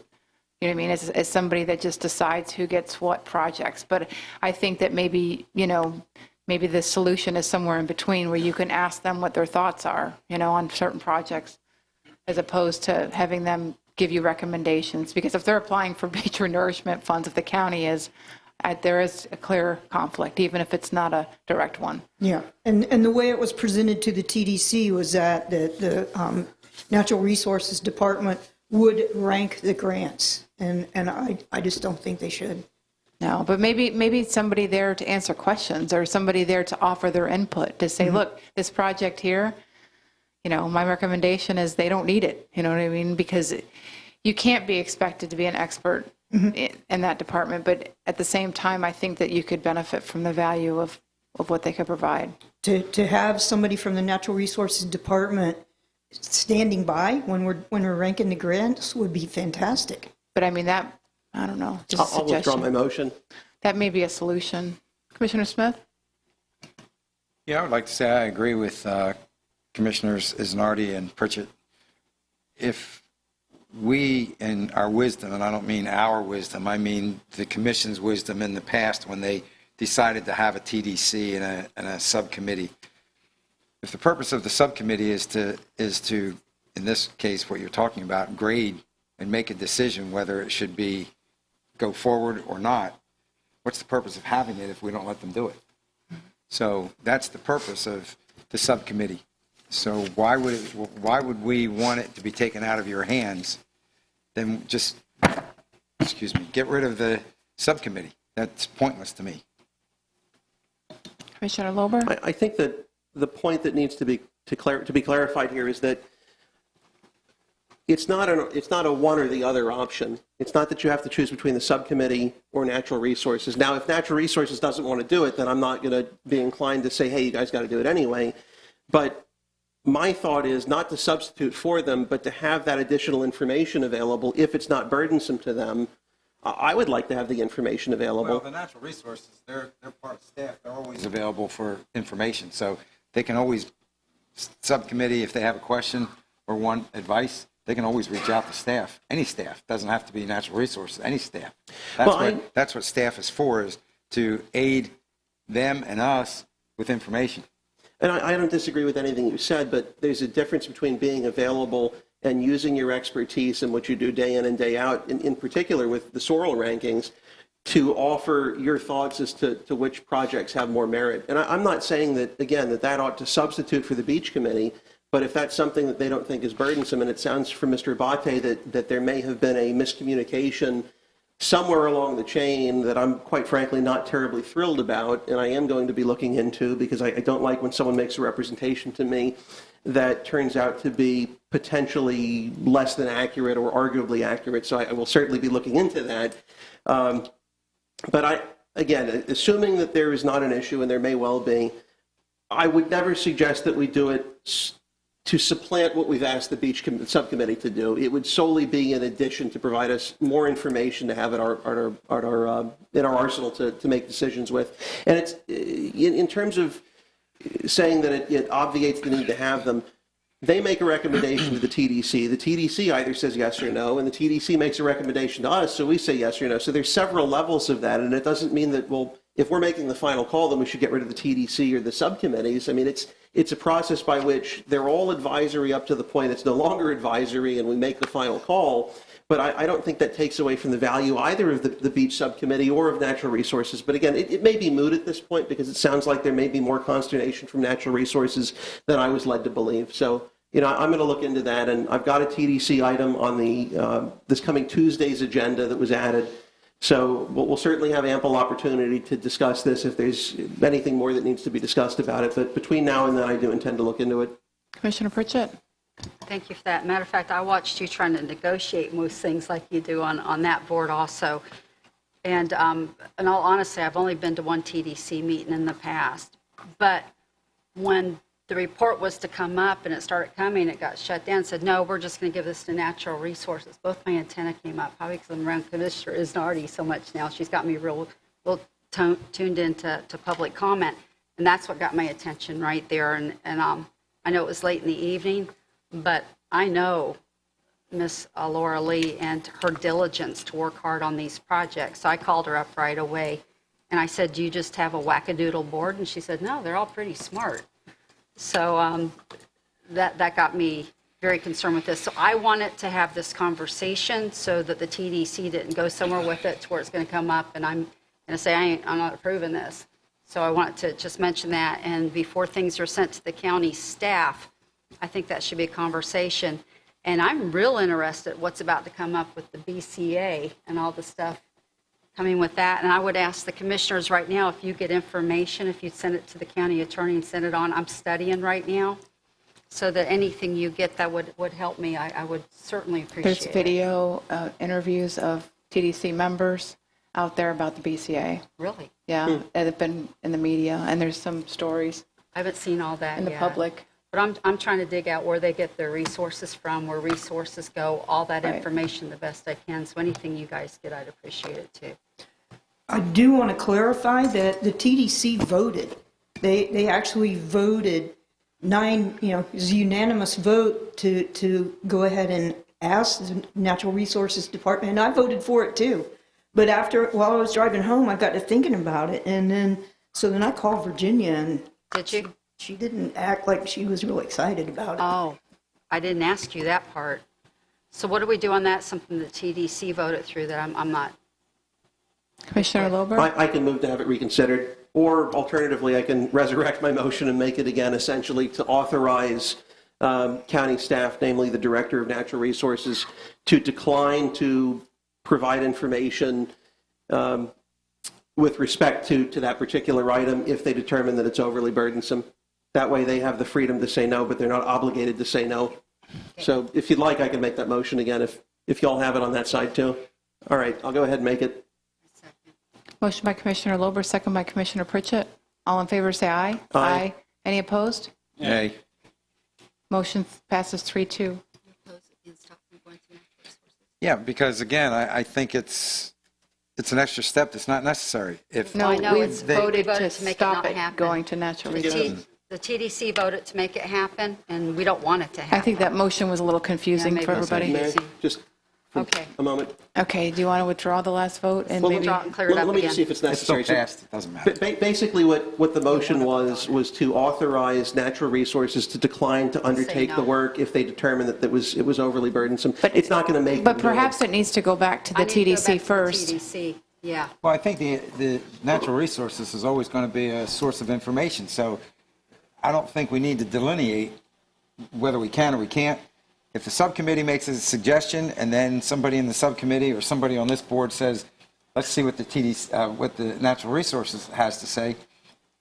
You know what I mean? As somebody that just decides who gets what projects. But I think that maybe the solution is somewhere in between where you can ask them what their thoughts are, on certain projects, as opposed to having them give you recommendations. Because if they're applying for beach renourishment funds, if the county is, there is a clear conflict, even if it's not a direct one. Yeah, and the way it was presented to the TDC was that the Natural Resources Department would rank the grants, and I just don't think they should. No, but maybe somebody there to answer questions, or somebody there to offer their input, to say, mm-hmm. Look, this project here, my recommendation is they don't need it. You know what I mean? Because you can't be expected to be an expert mm-hmm. in that department, but at the same time, I think that you could benefit from the value of what they could provide. To have somebody from the Natural Resources Department standing by when we're ranking the grants would be fantastic. But I don't know. Just I'll withdraw my motion. That may be a solution. Commissioner Smith? Yeah, I would like to say I agree with Commissioners Isnardi and Pritchett. If we, in our wisdom, and I don't mean our wisdom, I mean the Commission's wisdom in the past when they decided to have a TDC and a subcommittee, if the purpose of the subcommittee is to, in this case, what you're talking about, grade and make a decision whether it should go forward or not, what's the purpose of having it if we don't let them do it? So that's the purpose of the subcommittee. So why would we want it to be taken out of your hands? Then just, get rid of the subcommittee. That's pointless to me. Commissioner Lober? I think that the point that needs to be clarified here is that it's not a one or the other option. It's not that you have to choose between the subcommittee or natural resources. Now, if natural resources doesn't want to do it, then I'm not going to be inclined to say, hey, you guys got to do it anyway. But my thought is not to substitute for them, but to have that additional information available if it's not burdensome to them. I would like to have the information available. Well, the natural resources, they're part of staff. They're always available for information. So they can always, subcommittee, if they have a question or want advice, they can always reach out to staff. Any staff. Doesn't have to be natural resources. Any staff. That's what staff is for, is to aid them and us with information. And I don't disagree with anything you said, but there's a difference between being available and using your expertise and what you do day in and day out, in particular with the Sorrel rankings, to offer your thoughts as to which projects have more merit. And I'm not saying that, again, that ought to substitute for the beach committee, but if that's something that they don't think is burdensome, and it sounds from Mr. Abate that there may have been a miscommunication somewhere along the chain that I'm quite frankly not terribly thrilled about, and I am going to be looking into, because I don't like when someone makes a representation to me that turns out to be potentially less than accurate or arguably accurate. So I will certainly be looking into that. But again, assuming that there is not an issue, and there may well be, I would never suggest that we do it to supplant what we've asked the beach subcommittee to do. It would solely be in addition to provide us more information to have in our arsenal to make decisions with. And it's in terms of saying that it obviates the need to have them. They make a recommendation to the TDC. The TDC either says yes or no, and the TDC makes a recommendation to us, so we say yes or no. So there's several levels of that, and it doesn't mean that, well, if we're making the final call, then we should get rid of the TDC or the subcommittees. I mean, it's a process by which they're all advisory up to the point it's no longer advisory, and we make the final call. But I don't think that takes away from the value either of the beach subcommittee or of natural resources. But again, it may be moot at this point, because it sounds like there may be more consternation from natural resources than I was led to believe. So, I'm going to look into that, and I've got a TDC item on the this coming Tuesday's agenda that was added. So we'll certainly have ample opportunity to discuss this if there's anything more that needs to be discussed about it. But between now and then, I do intend to look into it. Commissioner Pritchett? Thank you for that. Matter of fact, I watched you trying to negotiate most things like you do on that board also. And in all honesty, I've only been to one TDC meeting in the past. But when the report was to come up and it started coming, it got shut down, said, no, we're just going to give this to natural resources. Both my antenna came up, probably because I'm around Commissioner Isnardi so much now. She's got me real tuned into public comment. And that's what got my attention right there. And I know it was late in the evening, but I know Miss Laura Lee and her diligence to work hard on these projects. So I called her up right away, and I said, do you just have a wackadoodle board? And she said, no, they're all pretty smart. So that got me very concerned with this. So I wanted to have this conversation so that the TDC didn't go somewhere with it to where it's going to come up, and I'm going to say, I'm not approving this. So I wanted to just mention that, and before things are sent to the county staff, I think that should be a conversation. And I'm real interested what's about to come up with the BCA and all the stuff coming with that. And I would ask the commissioners right now, if you get information, if you'd send it to the county attorney and send it on. I'm studying right now, so that anything you get that would help me, I would certainly appreciate it. There's video interviews of TDC members out there about the BCA. Really? Yeah, that have been in the media, and there's some stories. I haven't seen all that in the yet. public. But I'm trying to dig out where they get their resources from, where resources go, all that information the best I can. So anything you guys get, I'd appreciate it too. I do want to clarify that the TDC voted. They actually voted 9, it was a unanimous vote to go ahead and ask the Natural Resources Department, and I voted for it too. But while I was driving home, I got to thinking about it, and then I called Virginia, and did you? She didn't act like she was real excited about it. Oh, I didn't ask you that part. So what do we do on that? Something the TDC voted through that I'm not. Commissioner Lober? I can move to have it reconsidered, Or alternatively, I can resurrect my motion and make it again essentially to authorize county staff, namely the Director of Natural Resources, to decline to provide information with respect to that particular item if they determine that it's overly burdensome. That way they have the freedom to say no, but they're not obligated to say no. So if you'd like, I can make that motion again if y'all have it on that side too. All right, I'll go ahead and make it. Motion by Commissioner Lober, second by Commissioner Pritchett. All in favor, say aye. Aye. Any opposed? Yay. Motion passes 3-2. Yeah, because again, I think it's an extra step that's not necessary. If No, I know we it's voted voted to to make it stop not it happen. going to natural The resources. TDC voted to make it happen, and we don't want it to happen. I think that motion was a little confusing maybe for it's everybody. May I just for Okay. a moment? Okay, do you want to withdraw the last vote and Well, maybe? Withdraw and clear it up Let me again. just see if it's it's still necessary. passed, it doesn't matter. Basically, what the motion was to authorize Natural Resources to decline to undertake the no. work if they determine that it was overly burdensome. It's not going to make. But them do it. perhaps it needs to go back to the I need to go back TDC to first. the TDC, yeah. Well, I think the natural resources is always going to be a source of information, so I don't think we need to delineate whether we can or we can't. If the subcommittee makes a suggestion and then somebody in the subcommittee or somebody on this board says, let's see what the what the natural resources has to say,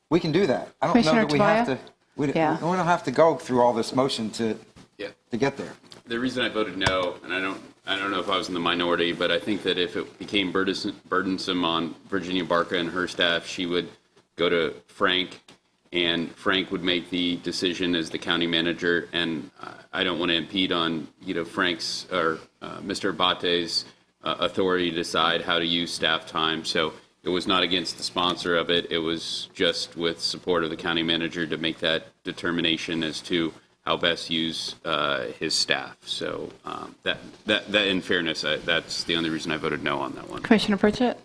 we can do that. I don't know Commissioner that we have Tobias? to. We Yeah. don't have to go through all this motion to Yeah. get there. The reason I voted no, and I don't know if I was in the minority, but I think that if it became burdensome on Virginia Barca and her staff, she would go to Frank, and Frank would make the decision as the county manager. And I don't want to impede on Frank's or Mr. Abate's authority to decide how to use staff time. So it was not against the sponsor of it. It was just with support of the county manager to make that determination as to how best use his staff. So that in fairness, that's the only reason I voted no on that one. Commissioner Pritchett?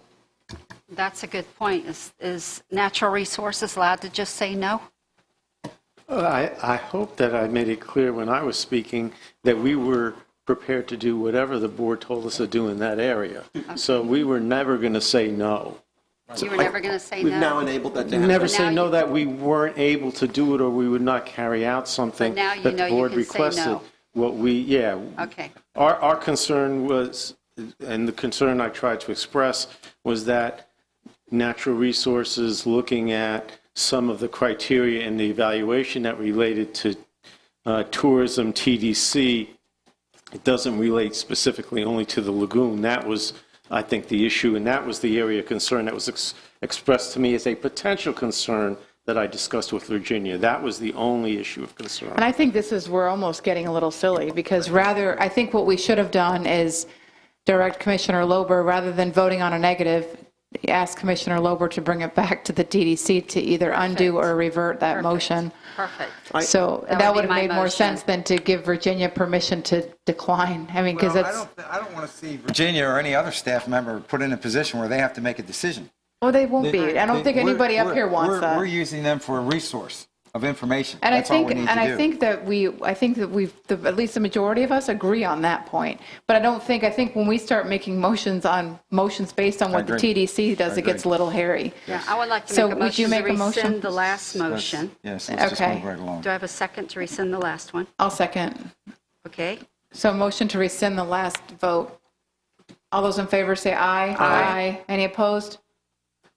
That's a good point. Is Natural Resources allowed to just say no? I hope that I made it clear when I was speaking that we were prepared to do whatever the board told us to do in that area. So we were never going to say no. You were never going to say We've no? now enabled that to happen. Never But say now no you- that we weren't able to do it or we would not carry out something But now you that know the you board can say requested. no. What Okay. Our concern was, and the concern I tried to express, was that Natural Resources looking at some of the criteria in the evaluation that related to tourism TDC, it doesn't relate specifically only to the lagoon. That was, I think, the issue, and that was the area of concern that was expressed to me as a potential concern that I discussed with Virginia. That was the only issue of concern. And I think we're almost getting a little silly because I think what we should have done is direct Commissioner Lober, rather than voting on a negative, ask Commissioner Lober to bring it back to the TDC to either undo or revert that motion. Perfect. So That that would would be have my made more motion. sense than to give Virginia permission to decline. I mean, because Well, I don't want to see Virginia or any other staff member put in a position where they have to make a decision. well, they won't be. I don't think anybody up here wants that. We're using them for a resource of information. And That's all we need to do. I think that at least the majority of us agree on that point. But I think when we start making motions based on what the agree. TDC does, it gets a little hairy. Yeah, I would like to So make a would you motion to make a motion? rescind the last motion. Yes, let's just Okay. move right along. Do I have a second to rescind the last one? I'll second. Okay. So motion to rescind the last vote. All those in favor say aye. Aye. Any opposed?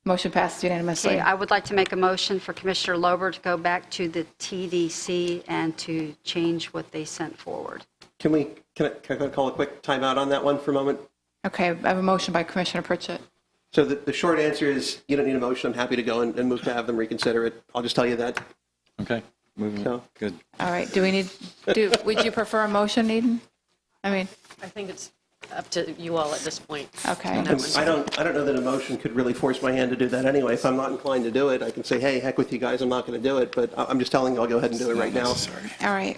Motion passes unanimously. Okay, I would like to make a motion for Commissioner Lober to go back to the TDC and to change what they sent forward. Can I call a quick timeout on that one for a moment? Okay, I have a motion by Commissioner Pritchett. So the short answer is you don't need a motion. I'm happy to go and move to have them reconsider it. I'll just tell you that. Okay, moving So- on. Good. All right, would you prefer a motion, Eden? I mean, I think it's up to you all at this point. okay. I don't know that a motion could really force my hand to do that anyway. If I'm not inclined to do it, I can say, hey, heck with you guys, I'm not going to do it. But I'm just telling you, I'll go ahead and do it right now. All right.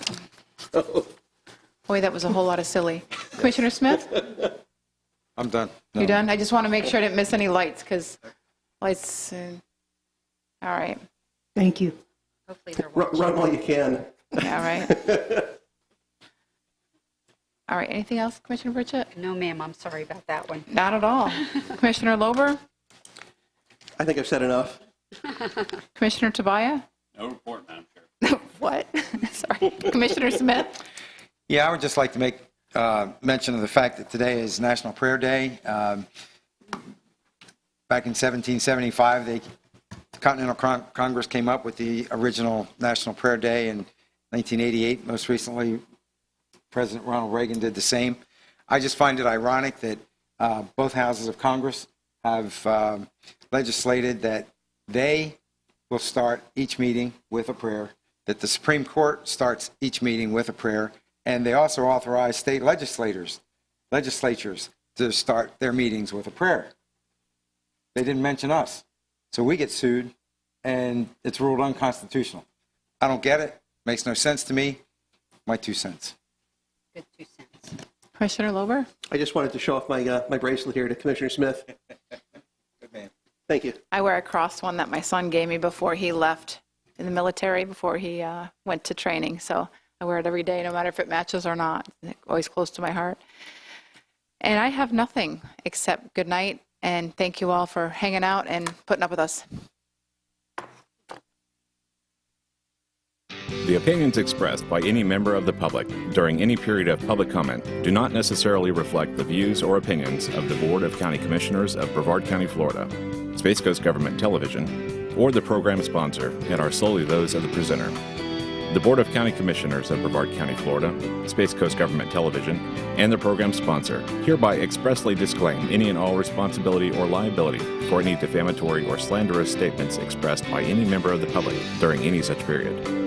Boy, that was a whole lot of silly. Commissioner Smith, I'm done. No. you done? I just want to make sure I didn't miss any lights, because lights, all right, Thank you. Hopefully they're Run while you can. all right. All right, anything else, Commissioner Pritchett? No, ma'am, I'm sorry about that one. Not at all. Commissioner Lober? I think I've said enough. Commissioner Tobias? No report, Madam Chair. What? Sorry. Commissioner Smith? Yeah, I would just like to make mention of the fact that today is National Prayer Day. Back in 1775, the Continental Congress came up with the original National Prayer Day. In 1988, most recently, President Ronald Reagan did the same. I just find it ironic that both houses of Congress have legislated that they will start each meeting with a prayer, that the Supreme Court starts each meeting with a prayer, and they also authorize state legislatures to start their meetings with a prayer. They didn't mention us. So we get sued, and it's ruled unconstitutional. I don't get it. Makes no sense to me. My 2 cents. Good 2 cents. Commissioner Lober? I just wanted to show off my bracelet here to Commissioner Smith. Good man. Thank you. I wear a crossed one that my son gave me before he left in the military, before he went to training. So I wear it every day, no matter if it matches or not. It's always close to my heart. And I have nothing except good night, and thank you all for hanging out and putting up with us. The opinions expressed by any member of the public during any period of public comment do not necessarily reflect the views or opinions of the Board of County Commissioners of Brevard County, Florida, Space Coast Government Television, or the program sponsor, and are solely those of the presenter. The Board of County Commissioners of Brevard County, Florida, Space Coast Government Television, and the program sponsor hereby expressly disclaim any and all responsibility or liability for any defamatory or slanderous statements expressed by any member of the public during any such period.